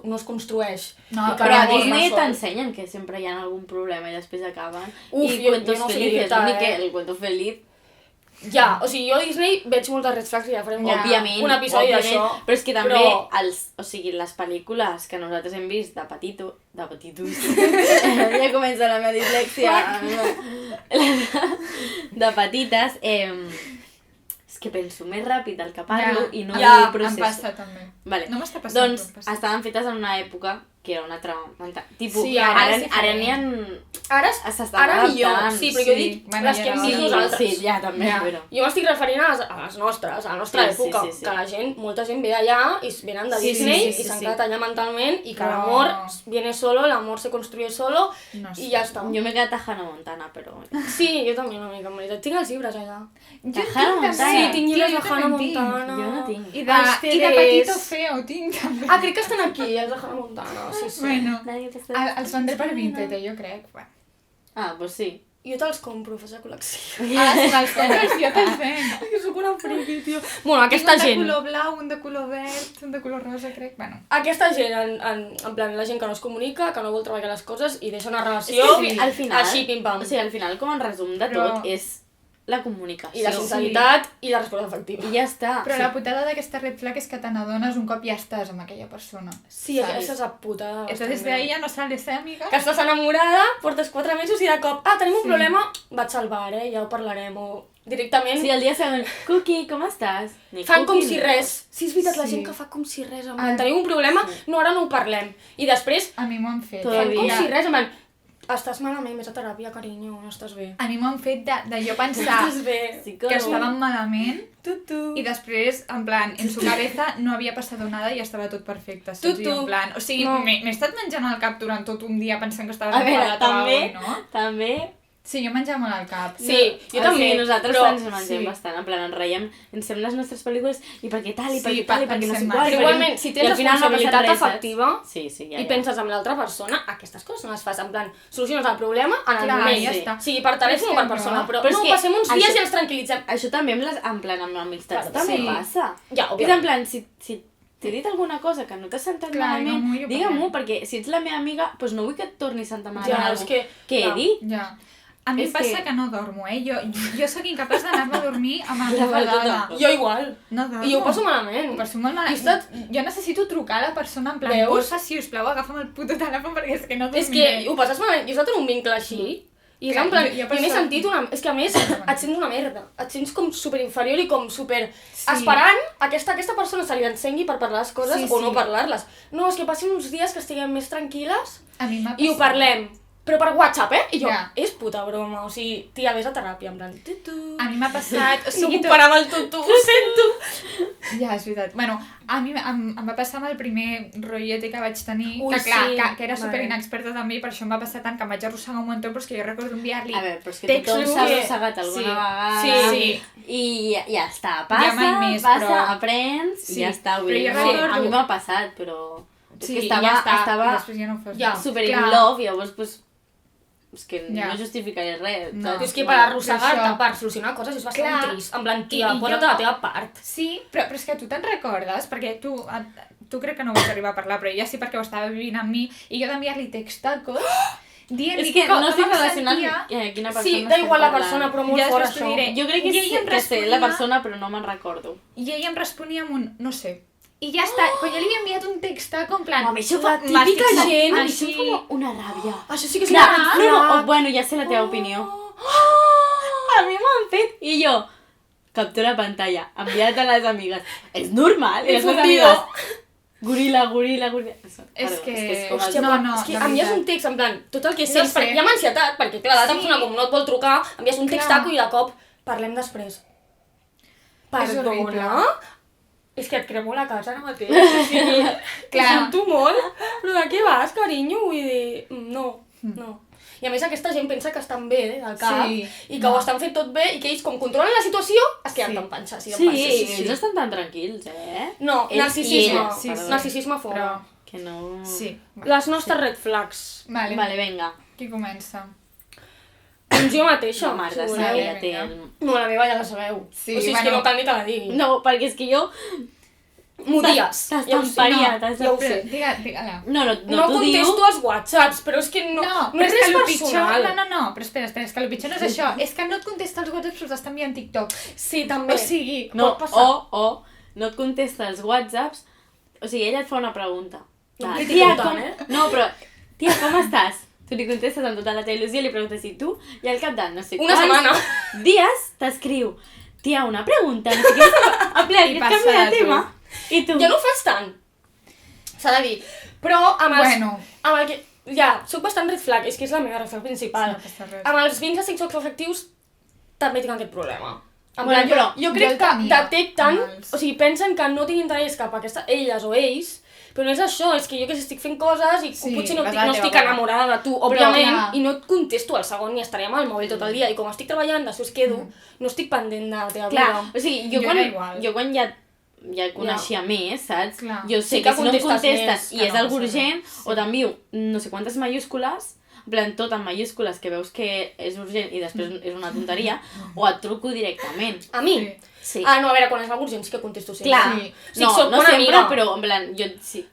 no es construeix. No, I que Però a l'amor Disney va sol. t'ensenyen que sempre hi ha algun problema i després acaben. Uf, I jo Cuentos no sé Felices, dir-te, l'únic que el Cuento Feliz, Ja, o sigui, jo a Disney veig moltes red flags i ja farem òbviament, un episodi òbviament, d'això. però és que també però- o sigui, les pel·lícules que nosaltres hem vist de petitos, ja comença la meva dislèxia, de petites, és que penso més ràpid del que parlo i no ja, ho Em processo. passa també. Vale. No m'està passant, Doncs però em passa. estaven fetes en una època que era una altra... Tipus, Sí, ara és ara diferent. n'hi ha... Ara Ara millor, sí, però jo dic bueno, les ja que hem era vist nosaltres. Sí, ja, també, Ja. però... Jo m'estic referint a les nostres, a la nostra Sí, època, sí, sí, sí. que la gent, molta gent ve d'allà i venen de Sí, Disney sí, sí, i sí, s'han sí. quedat allà mentalment i que Però- l'amor viene solo, l'amor se construye solo No sé. i ja està. Jo m'he quedat a Hannah Montana, però... Sí, jo també una mica, en veritat. Tinc els llibres allà. Jo De en Hannah tinc Montana. també. Sí, tinc llibres jo de Hannah també en tinc. Montana. Jo no tinc. I de Els Patito CDs. Feo tinc també. Ah, crec que estan aquí, els de Hannah Montana, sí, sí. Bueno, Nadie te está els vendré per Vinted, jo crec. Bueno. Ah, doncs sí. Jo te'ls compro, fas la col·lecció. Ah, si me'ls compres, jo te'ls venc. Que sóc una friqui, tio. Bueno, Tinc aquesta un de gent... color blau, un de color verd, un de color rosa, crec. Bueno. Aquesta gent, en plan, la gent que no es comunica, que no vol treballar les coses i deixa una relació És que al final, així, pim-pam. O sigui, al final, com en resum de Però- tot, és la comunicació. I la sinceritat i la resposta efectiva. I ja està. Però la putada d'aquesta red flag és que te n'adones un cop ja estàs amb aquella persona. Sí, saps? aquesta és la puta. Entonces de ahí ya no sales de amiga. Que estàs enamorada, portes 4 mesos i de cop, tenim un problema, vaig al bar, ja ho parlarem, o directament Sí, el dia següent, Cookie, com estàs? Ni fan com Cookie, si ni res. Sí, és veritat, la Sí. gent que fa com si res, en plan, tenim un problema, no, ara no ho parlem. I després A mi m'ho han fet. Tot fan com Todavía. si res, en plan, estàs malament, vés a teràpia, carinyo, no estàs bé. A mi m'ho han fet de jo pensar Estàs bé. Psicòleg. que estàvem malament Tu. i després, en plan, en su cabeza no havia passat nada i estava tot perfecte. Saps? Tu. I en plan, o sigui, No. m'he estat menjant el cap durant tot un dia pensant que estaves A veure, enfadat o també, alguna cosa, no? també... Sí, jo menjava molt el cap. Sí, jo també, Sí, nosaltres però- ens mengem sí. bastant, en plan, ens reiem, ens fem les nostres pel·lícules i per què tal, i per Sí, què tal, i per què no sé pensem qual. mal. i Però per què- igualment, si i tens al final no ha passat responsabilitat res, saps? efectiva Sí, sí, ja, i ja. penses en l'altra persona, aquestes coses no les fas, en plan, soluciones el problema en el Clar, moment. ja Sí. està. Sigui per telèfon o per persona, però, Però és no, que passem uns dies això- i ens tranquil·litzem. Això també en plan amb amistats Clar, també sí. passa. Ja, És en òbviament. plan, si t'he dit alguna cosa que no t'ha sentat Clar, malament, no, jo digue-m'ho, parlem. perquè si ets la meva amiga, doncs no vull que et torni a sentar malament Ja, algú és que- he clar. dit. Ja. A mi És em passa que- que no dormo, Jo sóc incapaç d'anar-me a dormir amb La algú veritat, enfadada. Jo igual. No dormo. I ho passo malament. Ho passo molt malament. I estat- Jo necessito trucar a la persona en plan, Veus? porfa, si us plau, agafa'm el puto telèfon perquè és que no És dormiré. que ho passes malament. Jo he estat en un vincle així i és Clar, en plan, jo per jo m'he sort- sentit una... És que a més et sents una merda. Et sents com superinferior i com super... Sí. Esperant aquesta persona se li encengui per parlar les coses Sí, o no sí. parlar-les. No, és que passin uns dies que estiguem més tranquil·les A mi m'ha i ho passat. parlem. Però per WhatsApp, I jo, Ja. és puta broma, o sigui, tia, vés a teràpia, en plan, tu. A mi m'ha passat... O No sigui, puc parar amb el tu, ho sento. Ja, és veritat. Bueno, a mi em va passar amb el primer rotllete que vaig tenir, Ui, que clar, sí. que era Vale. super inexperta també i per això em va passar tant que em vaig arrossegar un muntó, però és que jo recordo enviar-li A veure, però és que textos tothom s'ha que- arrossegat alguna Sí, vegada sí. i ja està, passa, Ja mai més, passa, però- aprens Sí, i ja està. Vull però dir, jo no, recordo- a mi m'ha passat, però és Sí, que i estava, ja està, estava i després ja no ho fas. Ja. super in Clar. love i llavors pues, és que Ja. no justificaré res. No. saps? És que per Però arrossegar-te, això- per solucionar coses és bastant Clar. trist. En plan, I tia, jo- posa't a la teva part. Sí, però és que tu te'n recordes, perquè tu crec que no vas arribar a parlar, però ja sí perquè ho estava vivint amb mi, i jo d'enviar-li textacos, dient-li És que no estic em relacionant sentia. quina persona Sí, da igual la estem persona, parlant. però molt Ja fort després t'ho això. diré. Jo crec I ell em que sé la responia- persona, però no me'n recordo. I ell em responia amb un no sé. I ja està, però jo li havia enviat un text com plan... Home, això La fa típica m'estic gent, A mi així... això em fa una ràbia. Això sí que és Clar, una red no, flag. bueno, ja sé la teva opinió. A mi m'han fet, i jo, captura pantalla, enviat a les amigues. És normal, i les meves Difundido. amigues, gorila. És que... com Hòstia, No, però no, és que de envies veritat. un text en plan, tot el que No sents, sé. perquè hi ha ansietat, perquè clar, l'altra Sí. persona com no et vol trucar, envies un textaco Clar. i de cop parlem després. Perdona? horrible. És que et cremo la casa ara mateix. O sigui, Clar. ho sento molt, però de què vas, carinyo? Vull dir, no. I a més aquesta gent pensa que estan bé del cap Sí, i que no. ho estan fent tot bé i que ells com controlen la situació es queden Sí. tan panxes. Sí, Sí. ells estan tan tranquils, No, Ells narcisisme. i ella, sí, perdó. Narcisisme fora. Però... Que no... Sí. Les nostres red flags. Vale. Vale, vinga. Qui comença? Doncs jo mateixa. La Marta, si sí, voleu. ja té... vinga. No, la meva ja la sabeu. Sí, o sigui, és bueno. que no cal ni que la digui. No, perquè és que jo... M'odies. T'estamparia, Ja ho sé. Digue-la. No No contesto als whatsapps, però és que no però és és que res el pitjor... personal. No, però espera, és que el pitjor no és això. És que no et contesta els whatsapps, però t'està enviant TikTok. Sí, també. O sigui, No, pot passar. no et contesta els whatsapps, o sigui, ella et fa una pregunta. No Ah, em tia, critico tant, No, però, tia, com estàs? Tu li contestes amb tota la teva il·lusió, li preguntes si tu, i al cap de no sé Una quants setmana. dies t'escriu, tia, una pregunta, no sé què, en ple, I aquest passa canvi de de tu. tema, i tu... Jo no ho faig tant, s'ha de dir. Però amb els... Bueno. Amb el que... Ja, soc bastant red flag, és que és la meva red flag principal. No passa res. Amb els vincles sexoafectius també tinc aquest problema. En Bueno, plan, però jo jo crec el que tenia detecten, amb els- o sigui, pensen que no tinc interès cap a elles o ells, però no és això, és que jo que sé, estic fent coses i Sí, potser no vas estic, a la no teva estic bola. enamorada de tu, òbviament, clar. i no et contesto al segon ni estaré amb el mòbil tot el dia, i com estic treballant, després quedo, no estic pendent de la teva Clar, vida. o sigui, Jo era igual. jo quan ja coneixia més, saps? Clar. Jo sé Sí que que si no em contestes contestes més, i que és no algo passa urgent, res. o t'envio no sé quantes mayúscules, en plan tot en mayúscules que veus que és urgent i després és una tonteria, o et truco directament. A mi? Sí. Sí. Ah, no, a veure, quan és algo urgent sí que contesto sempre. Clar, Sí. Sí, no, soc no bona sempre, amiga. però en plan, jo sí.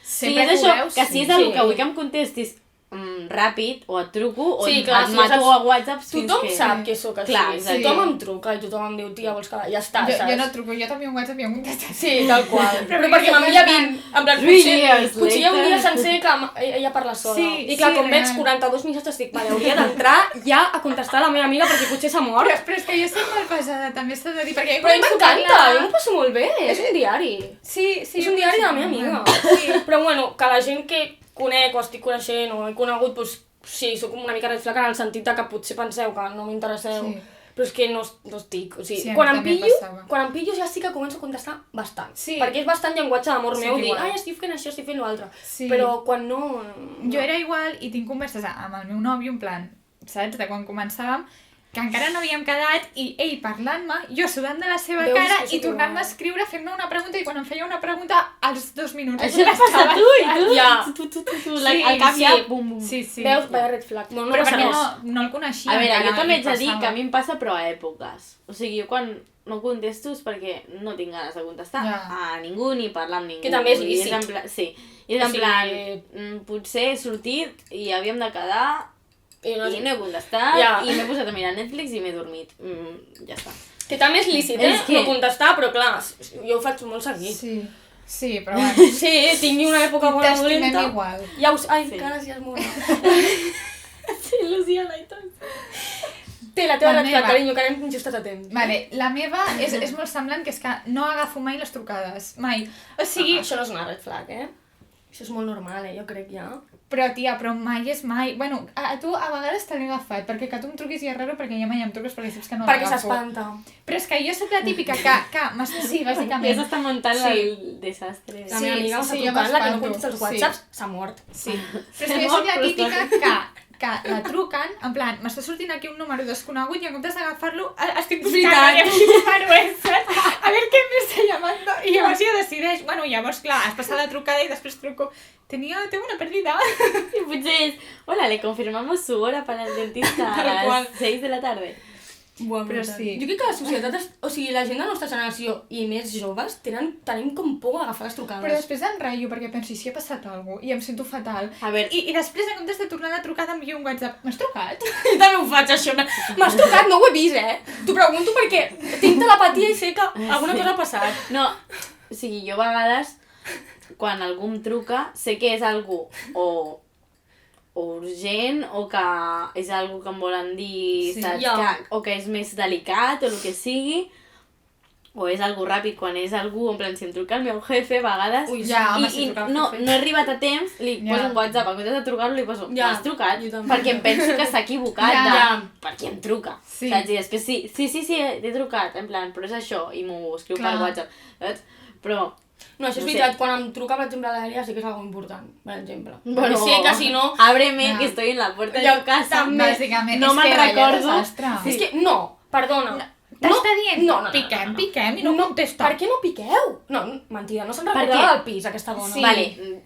Sempre és que això, ho veus, que sí. si és algo Sí. que vull que em contestis ràpid, o et truco, o Sí, et clar, si mato saps- a WhatsApp fins Tothom que... sap que sóc així. Clar, exacte. Tothom em truca i tothom em diu, tia, vols que... Ja està, Jo saps? no truco, jo també un WhatsApp i em contestes. Sí, tal qual. Però perquè perquè m'envia bastant. 20. En plan, Three potser years hi ha un later. dia sencer que ella parla sola. Sí, I clar, sí, com veig real. 42 missatges, dic, vale, hauria d'entrar ja a contestar a la meva amiga perquè potser s'ha mort. Però és que jo soc molt pesada, també s'ha de dir, perquè Però a mi m'encanta, jo m'ho passo molt bé, és un diari. Sí, sí. És un diari de la meva amiga. Sí. Però bueno, que la gent que conec o estic coneixent o he conegut, doncs sí, sóc una mica red flag en el sentit de que potser penseu que no m'interesseu. Sí. Però és que no estic, o sigui, Sí, a mi quan, em també em pillo, passava. quan em pillo ja sí que començo a contestar bastant. Sí. Perquè és bastant llenguatge d'amor Sí, meu, dir, igual. ai, estic fent això, estic fent l'altre. Sí. Però quan no... Jo era igual i tinc converses amb el meu nòvio, en plan, saps, de quan començàvem, que encara no havíem quedat i ell parlant-me, jo sudant de la seva Veus cara que sí i que tornant-me a igual. escriure, fent-me una pregunta i quan em feia una pregunta, als 2 minuts... Això t'ha passat a tu, i tu, Ja. al cap sí. ja, bum, bum. Sí, sí. Veus? Vaya red flag. No, no Però passa perquè res. no el coneixia A veure, jo encara també i haig de dir passava. que a mi em passa però a èpoques. O sigui, jo quan no contesto és perquè no tinc ganes de contestar Ja. a ningú ni parlar amb ningú. Que també és I lícit. en plan, sí, i és O en sigui- plan, potser he sortit i havíem de quedar I no, i no he contestat Ja. i m'he posat a mirar Netflix i m'he dormit. Ja està. Que també és lícit, És que- no contestar, però clar, jo ho faig molt seguit. Sí, sí, però bueno, Sí, tinc una època bona t'estimem dolenta. igual. Ja us... Ai, Sí. gràcies, mona. S'il·lusiona i tot. Té la teva La red flag, meva. carinyo, que anem justes a temps. Vale, la meva és molt semblant, que és que no agafo mai les trucades, mai. O sigui, Això no és una red flag, Això és molt normal, jo crec ja. però tia, però mai és mai. Bueno, a tu a vegades te l'he agafat, perquè que tu em truquis ja és raro, perquè ja mai em truques perquè saps que no Perquè l'agafo. s'espanta. Però és que jo soc la típica que sí, Ja bàsicament. s'està muntant Sí. el desastre. La Sí, meva amiga m'està sí, jo trucant, la que no m'espanto. contesta els Sí. whatsapps, s'ha mort. Sí. Però és que jo soc la típica que la truquen, en plan, m'està sortint aquí un número desconegut i en comptes d'agafar-lo, estic buscant Veritat. a quin número és, saps? A veure què m'està llamando. I llavors ja decideix, bueno, llavors, clar, has passat la trucada i després truco. Tengo una perdida. Y pues es, hola, le confirmamos su hora para el dentista a Tal cual. las 6 de la tarde. Buah, Però brutal. sí. Jo crec que la societat, o sigui, la gent de la nostra generació i més joves tenim com por d'agafar les trucades. Però després em ratllo perquè penso, i si ha passat alguna cosa i em sento fatal. A veure, I després, en comptes de tornar la trucada, envio un WhatsApp. M'has trucat? Jo també ho faig, això. M'has trucat, no ho he vist, T'ho pregunto perquè tinc telepatia i sé que alguna cosa ha passat. no, o sigui, jo a vegades, quan algú em truca, sé que és algú o urgent o que és algú que em volen dir, Sí, saps? ja. O que és més delicat o el que sigui, o és algú ràpid. Quan és algú, en plan, si em truca el meu jefe, a vegades, Ui, ja, home, i si truca el no jefe. he arribat a temps, li Ja. poso un WhatsApp, en comptes de trucar-lo li poso, Ja, m'has trucat? jo també. Perquè em penso que s'ha equivocat Ja. de... Ja. Per què em truca? Sí. Saps? I després sí, t'he trucat, en plan, però és això, i m'ho escriu Clar. per WhatsApp, saps? Però... No, això és No sé. veritat, quan em truca, per exemple, l'Èlia, sí que és algo important, per exemple. Bueno, Perquè sé que si no... Ábreme, Ja. que estoy en la puerta de Ja, tu casa. també. Bàsicament, No és me'n que vaya recordo. desastre. Sí. És que, no, perdona. T'està dient, No. piquem i no contesta. Per què no piqueu? No, mentida, no se'n Per recordava què? del pis, aquesta dona. Sí. Vale,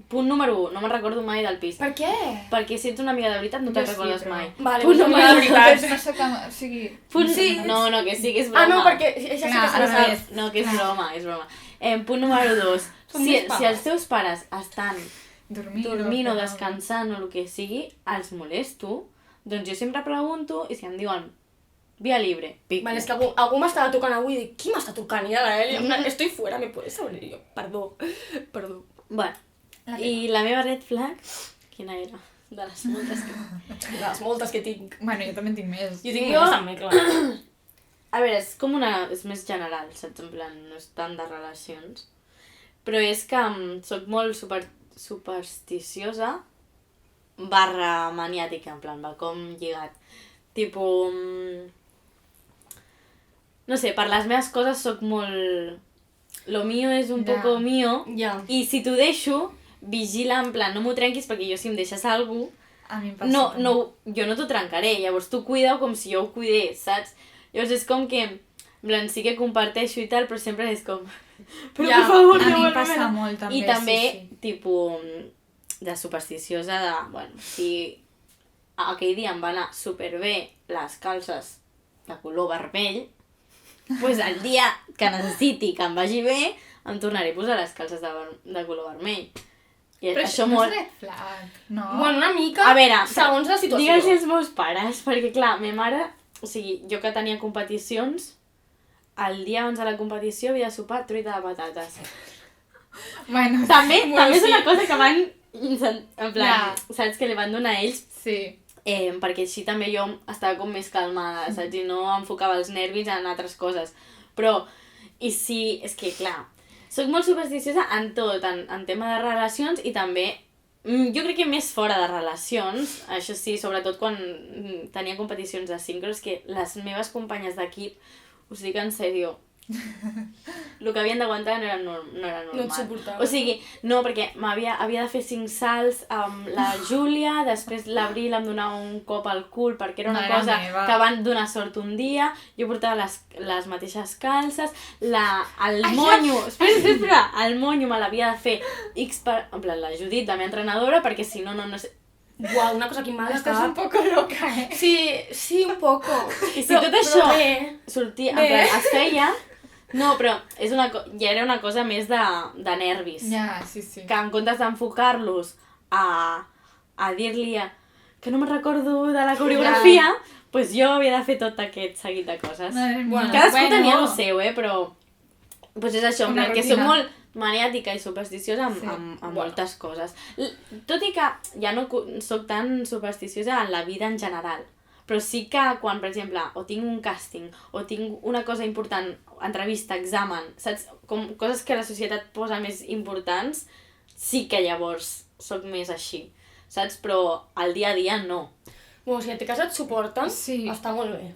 punt número 1, no me'n recordo mai del pis. Per què? Perquè si ets una amiga de veritat no te'n Jo sí, recordes però- mai. Vale, Punt doncs número de dos. veritat. No sé com... O sigui... Punt... Sí. No, que sí que és broma. Ah, no, perquè ella sí Clar, que se al la sap. revés. No, que és broma, és broma. Punt número 2. Són Si més pares. els teus pares estan dormint o fent descansant o el que sigui, els molesto, doncs jo sempre pregunto i si em diuen via libre, pico. Vale, és que algú m'estava trucant avui i dic, qui m'està trucant? I era l'Èlia, en plan, estoy fuera, ¿me puedes abrir? I jo, perdó. Bueno, i la meva red flag, quina era? De les moltes que... De les moltes que tinc. Bueno, jo també en tinc més. Jo tinc Jo- més també, clar. A veure, és com una... és més general, saps? En plan, no és tant de relacions. Però és que soc molt supersticiosa barra maniàtica, en plan, va com lligat. Tipo... no sé, per les meves coses soc molt... Lo mío és un Ja. poco mío. Ja. I si t'ho deixo, vigila, en plan, no m'ho trenquis, perquè jo si em deixes algú, A mi em passa. no, també. no, jo no t'ho trencaré, llavors tu cuida-ho com si jo ho cuidés, saps? Llavors és com que, en plan, sí que comparteixo i tal, però sempre és com... Però Ja, per favor, a mi em devuélvemela. passa molt, també, I també, sí. tipus, de supersticiosa de, bueno, si aquell dia em va anar superbé les calces de color vermell, pues el dia que necessiti que em vagi bé, em tornaré a posar les calces de color vermell. I Però això no molt... és red flag, no? Bueno, una mica, A veure, segons la situació. Digue'ls als meus pares, perquè clar, ma mare, o sigui, jo que tenia competicions, el dia abans de la competició havia de sopar truita de patates. Bueno, També és sí. una cosa que van, en plan, Ja. saps, que li van donar a ells, sí. perquè així també jo estava com més calmada, saps, i no enfocava els nervis en altres coses. Però, i si, és que clar, soc molt supersticiosa en tot, en tema de relacions i també, jo crec que més fora de relacions, això sí, sobretot quan tenia competicions de sincros, que les meves companyes d'equip, us dic en sèrio, el que havien d'aguantar no era normal. No et suportava. O sigui, no, perquè havia de fer 5 salts amb la Júlia, després l'Abril em donava un cop al cul perquè era una Mare cosa meva. que van donar sort un dia, jo portava les mateixes calces, el monyo, espera, el monyo me l'havia de fer en plan, la Judit, la meva entrenadora, perquè si no, no sé. Uau, una cosa aquí mal de Estàs un cap. poco loca, Sí, un poco. I si tot això Però bé. sortia, en Bé. plan, es feia... No, però ja era una cosa més de nervis. Ja, sí, sí. Que en comptes d'enfocar-los a dir-li que no me'n recordo de la coreografia, pues jo havia de fer tot aquest seguit de coses. Bueno, Cadascú tenia el seu, però pues és això, en Una plan, que rutina. soc molt maniàtica i supersticiosa amb, Sí. amb moltes coses. Tot i que ja no soc tan supersticiosa en la vida en general, però sí que quan, per exemple, o tinc un càsting, o tinc una cosa important, entrevista, examen, saps? Com coses que la societat posa més importants, sí que llavors soc més així, saps? Però al dia a dia no. Bueno, si a te casa et suporten, Sí. està molt bé.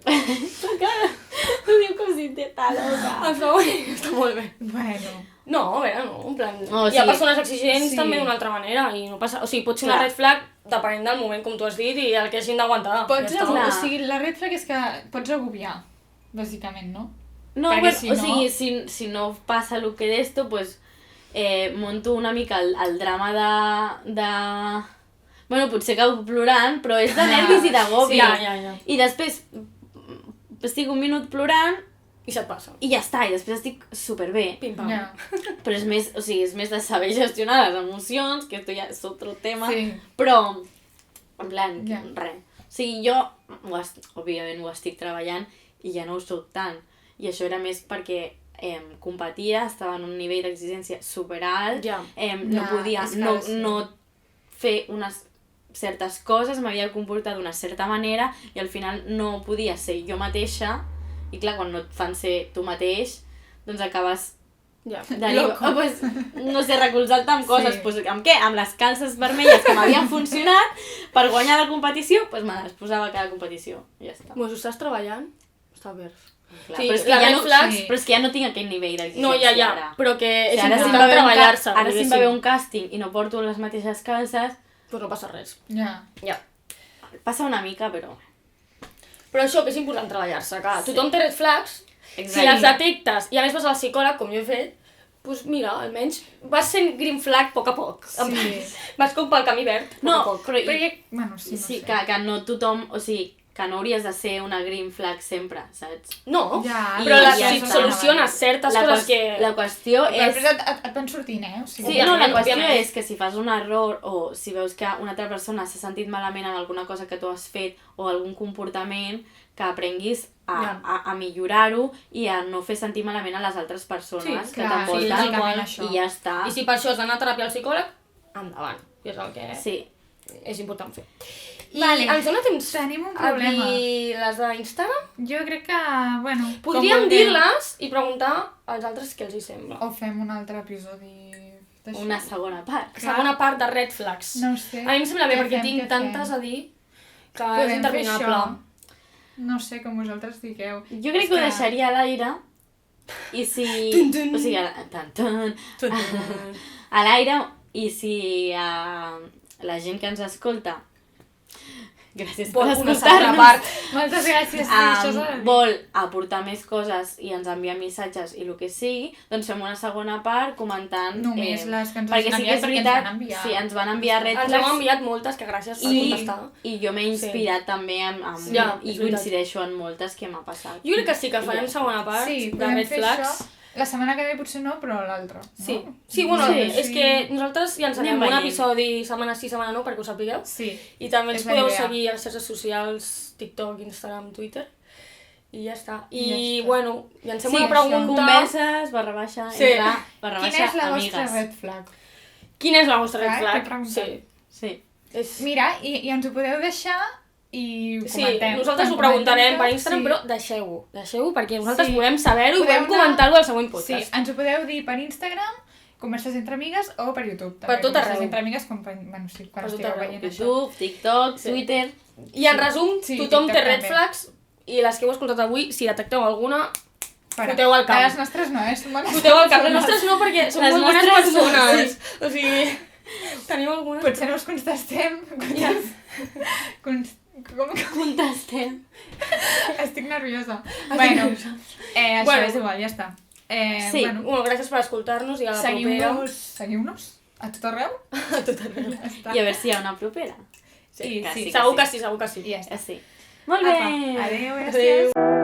Ho diu com si té tal Està molt bé. Bueno. No, a veure, no, en plan... No, o hi ha sigui, persones exigents sí. també d'una altra manera i no passa... O sigui, pot ser Clar. una red flag depenent del moment, com tu has dit, i el que hagin d'aguantar. Pots, Ja està. clar. o sigui, la red flag és que pots agobiar, bàsicament, no? No, Perquè bueno, si o no- sigui, si no passa el que d'esto, pues monto una mica el drama de... Bueno, potser acabo plorant, però és de nervis i d'agobi. Sí, ja. I després, estic un minut plorant I se't passa. i ja està, i després estic superbé. Pim-pam. Ja. Però és més, o sigui, és més de saber gestionar les emocions, que esto ja és otro tema, Sí. però, en plan, Ja. res. O sigui, jo, òbviament ho estic treballant i ja no ho soc tant. I això era més perquè competia, estava en un nivell d'exigència superalt, Ja. no Ja, podia és que no, sí. no fer unes certes coses, m'havia de comportar d'una certa manera i al final no podia ser jo mateixa i clar, quan no et fan ser tu mateix, doncs acabes Ja. pues, no sé, recolzant-te amb coses, Sí. pues, amb què? Amb les calces vermelles que m'havien funcionat per guanyar la competició, pues me les posava a cada competició i ja està. Doncs ho estàs treballant? Està bé. Clar, Sí, però, és que la ja red no, flags- sí. Però és que ja no tinc aquell nivell d'exigència No, ja, ara. però que O és sigui, ara si em important va haver un treballar-se. ara si em va haver diguéssim. un càsting i no porto les mateixes calces, Doncs no passa res. Ja. Ja. passa una mica, però... Però això, que és important treballar-se, que Sí. tothom té red flags, si Exacte. les detectes i a més vas al psicòleg, com jo he fet, doncs mira, almenys vas sent green flag a poc a poc. Sí. Vas com pel camí verd, a No, poc a poc. però... Però ja... Bueno, sí, no sí, sé. que no tothom... O sigui, que no hauries de ser una green flag sempre, saps? No, Ja, però i si ja et està. soluciones certes coses que... La qüestió Però és... després et van sortint, eh? O sigui, Sí, no, la òbviament, qüestió òbviament. és que si fas un error o si veus que una altra persona s'ha sentit malament en alguna cosa que tu has fet o algun comportament, que aprenguis Ja. a millorar-ho i a no fer sentir malament a les altres persones Sí, que clar, t'envolten sí, bàsicament això. i ja està. I si per això has d'anar a teràpia al psicòleg, endavant. Que és el que Sí. és important fer. I Vale. ens dona temps Tenim un a problema. dir les d'Instagram? Jo crec que, bueno... Podríem com vulguem. dir-les i preguntar als altres què els hi sembla. O fem un altre episodi d'això. Una segona part. Clar. Segona part de red flags. No ho sé. A mi em sembla bé Què perquè fem, tinc què tantes fem? a dir que és Podem fer interminable. això. No sé, com vosaltres digueu. Jo crec que ho deixaria a l'aire i si... Tun, tun. O sigui, a l'aire i si la gent que ens escolta gràcies per Vol una segona escoltar-nos part. Moltes gràcies, sí, això s'ha de dir. vol aportar més coses i ens envia missatges i el que sigui, doncs fem una segona part comentant... Només les que ens perquè han sí que enviat, és perquè ens veritat, van enviar. sí, ens van enviar red Ens heu flags enviat moltes, que gràcies per i, contestar. i jo m'he inspirat també amb Ja, i és veritat. coincideixo en moltes que m'ha passat. Jo crec que sí que farem segona part Sí, de podem red fer flags. això. La setmana que ve potser no, però l'altra. Sí, No? sí, bueno, Sí. és que nosaltres llançarem Anem un veient. episodi setmana sí, setmana no, perquè ho sapigueu. Sí. I també ens És la podeu idea. seguir a les xarxes socials, TikTok, Instagram, Twitter. I ja està. I, I ja està. bueno, llancem Sí, una pregunta. converses, barra baixa, Sí. entrar, barra Quina baixa, és la amigues. vostra red flag? Quina és la vostra red Clar, flag? que preguntem. Sí. Sí. És... Mira, i ens ho podeu deixar i ho Sí, comentem. nosaltres ho Quan preguntarem comentem per tot, Instagram, sí. però deixeu-ho perquè nosaltres Sí. volem saber-ho i Podeu volem comentar-ho al següent Sí, podcast. ens ho podeu dir per Instagram, Converses entre amigues, o per YouTube. Per tot Converses arreu. entre amigues, quan, bueno, sí, quan Per tot estigueu arreu. veient això. YouTube, TikTok, Sí. Twitter... I en resum, Sí, tothom té TikTok red també. flags i les que heu escoltat avui, si detecteu alguna, Però, foteu al camp. Les nostres no, són bones foteu al cap. Les persones. nostres no, perquè són Les molt bones nostres no. persones. O sigui, teniu alguna? Potser no us contestem. Com que Contestem. estic nerviosa. Bueno, això Bueno. és igual, ja està. Sí. Bueno, Bueno, gràcies per escoltar-nos i a la propera. seguiu-nos a tot arreu. A tot arreu. Ja està. I a veure si hi ha una propera. Sí, que sí. sí. Segur que sí, segur que sí. I ja està. Sí. Molt bé. Apa, adéu, gràcies. Adéu.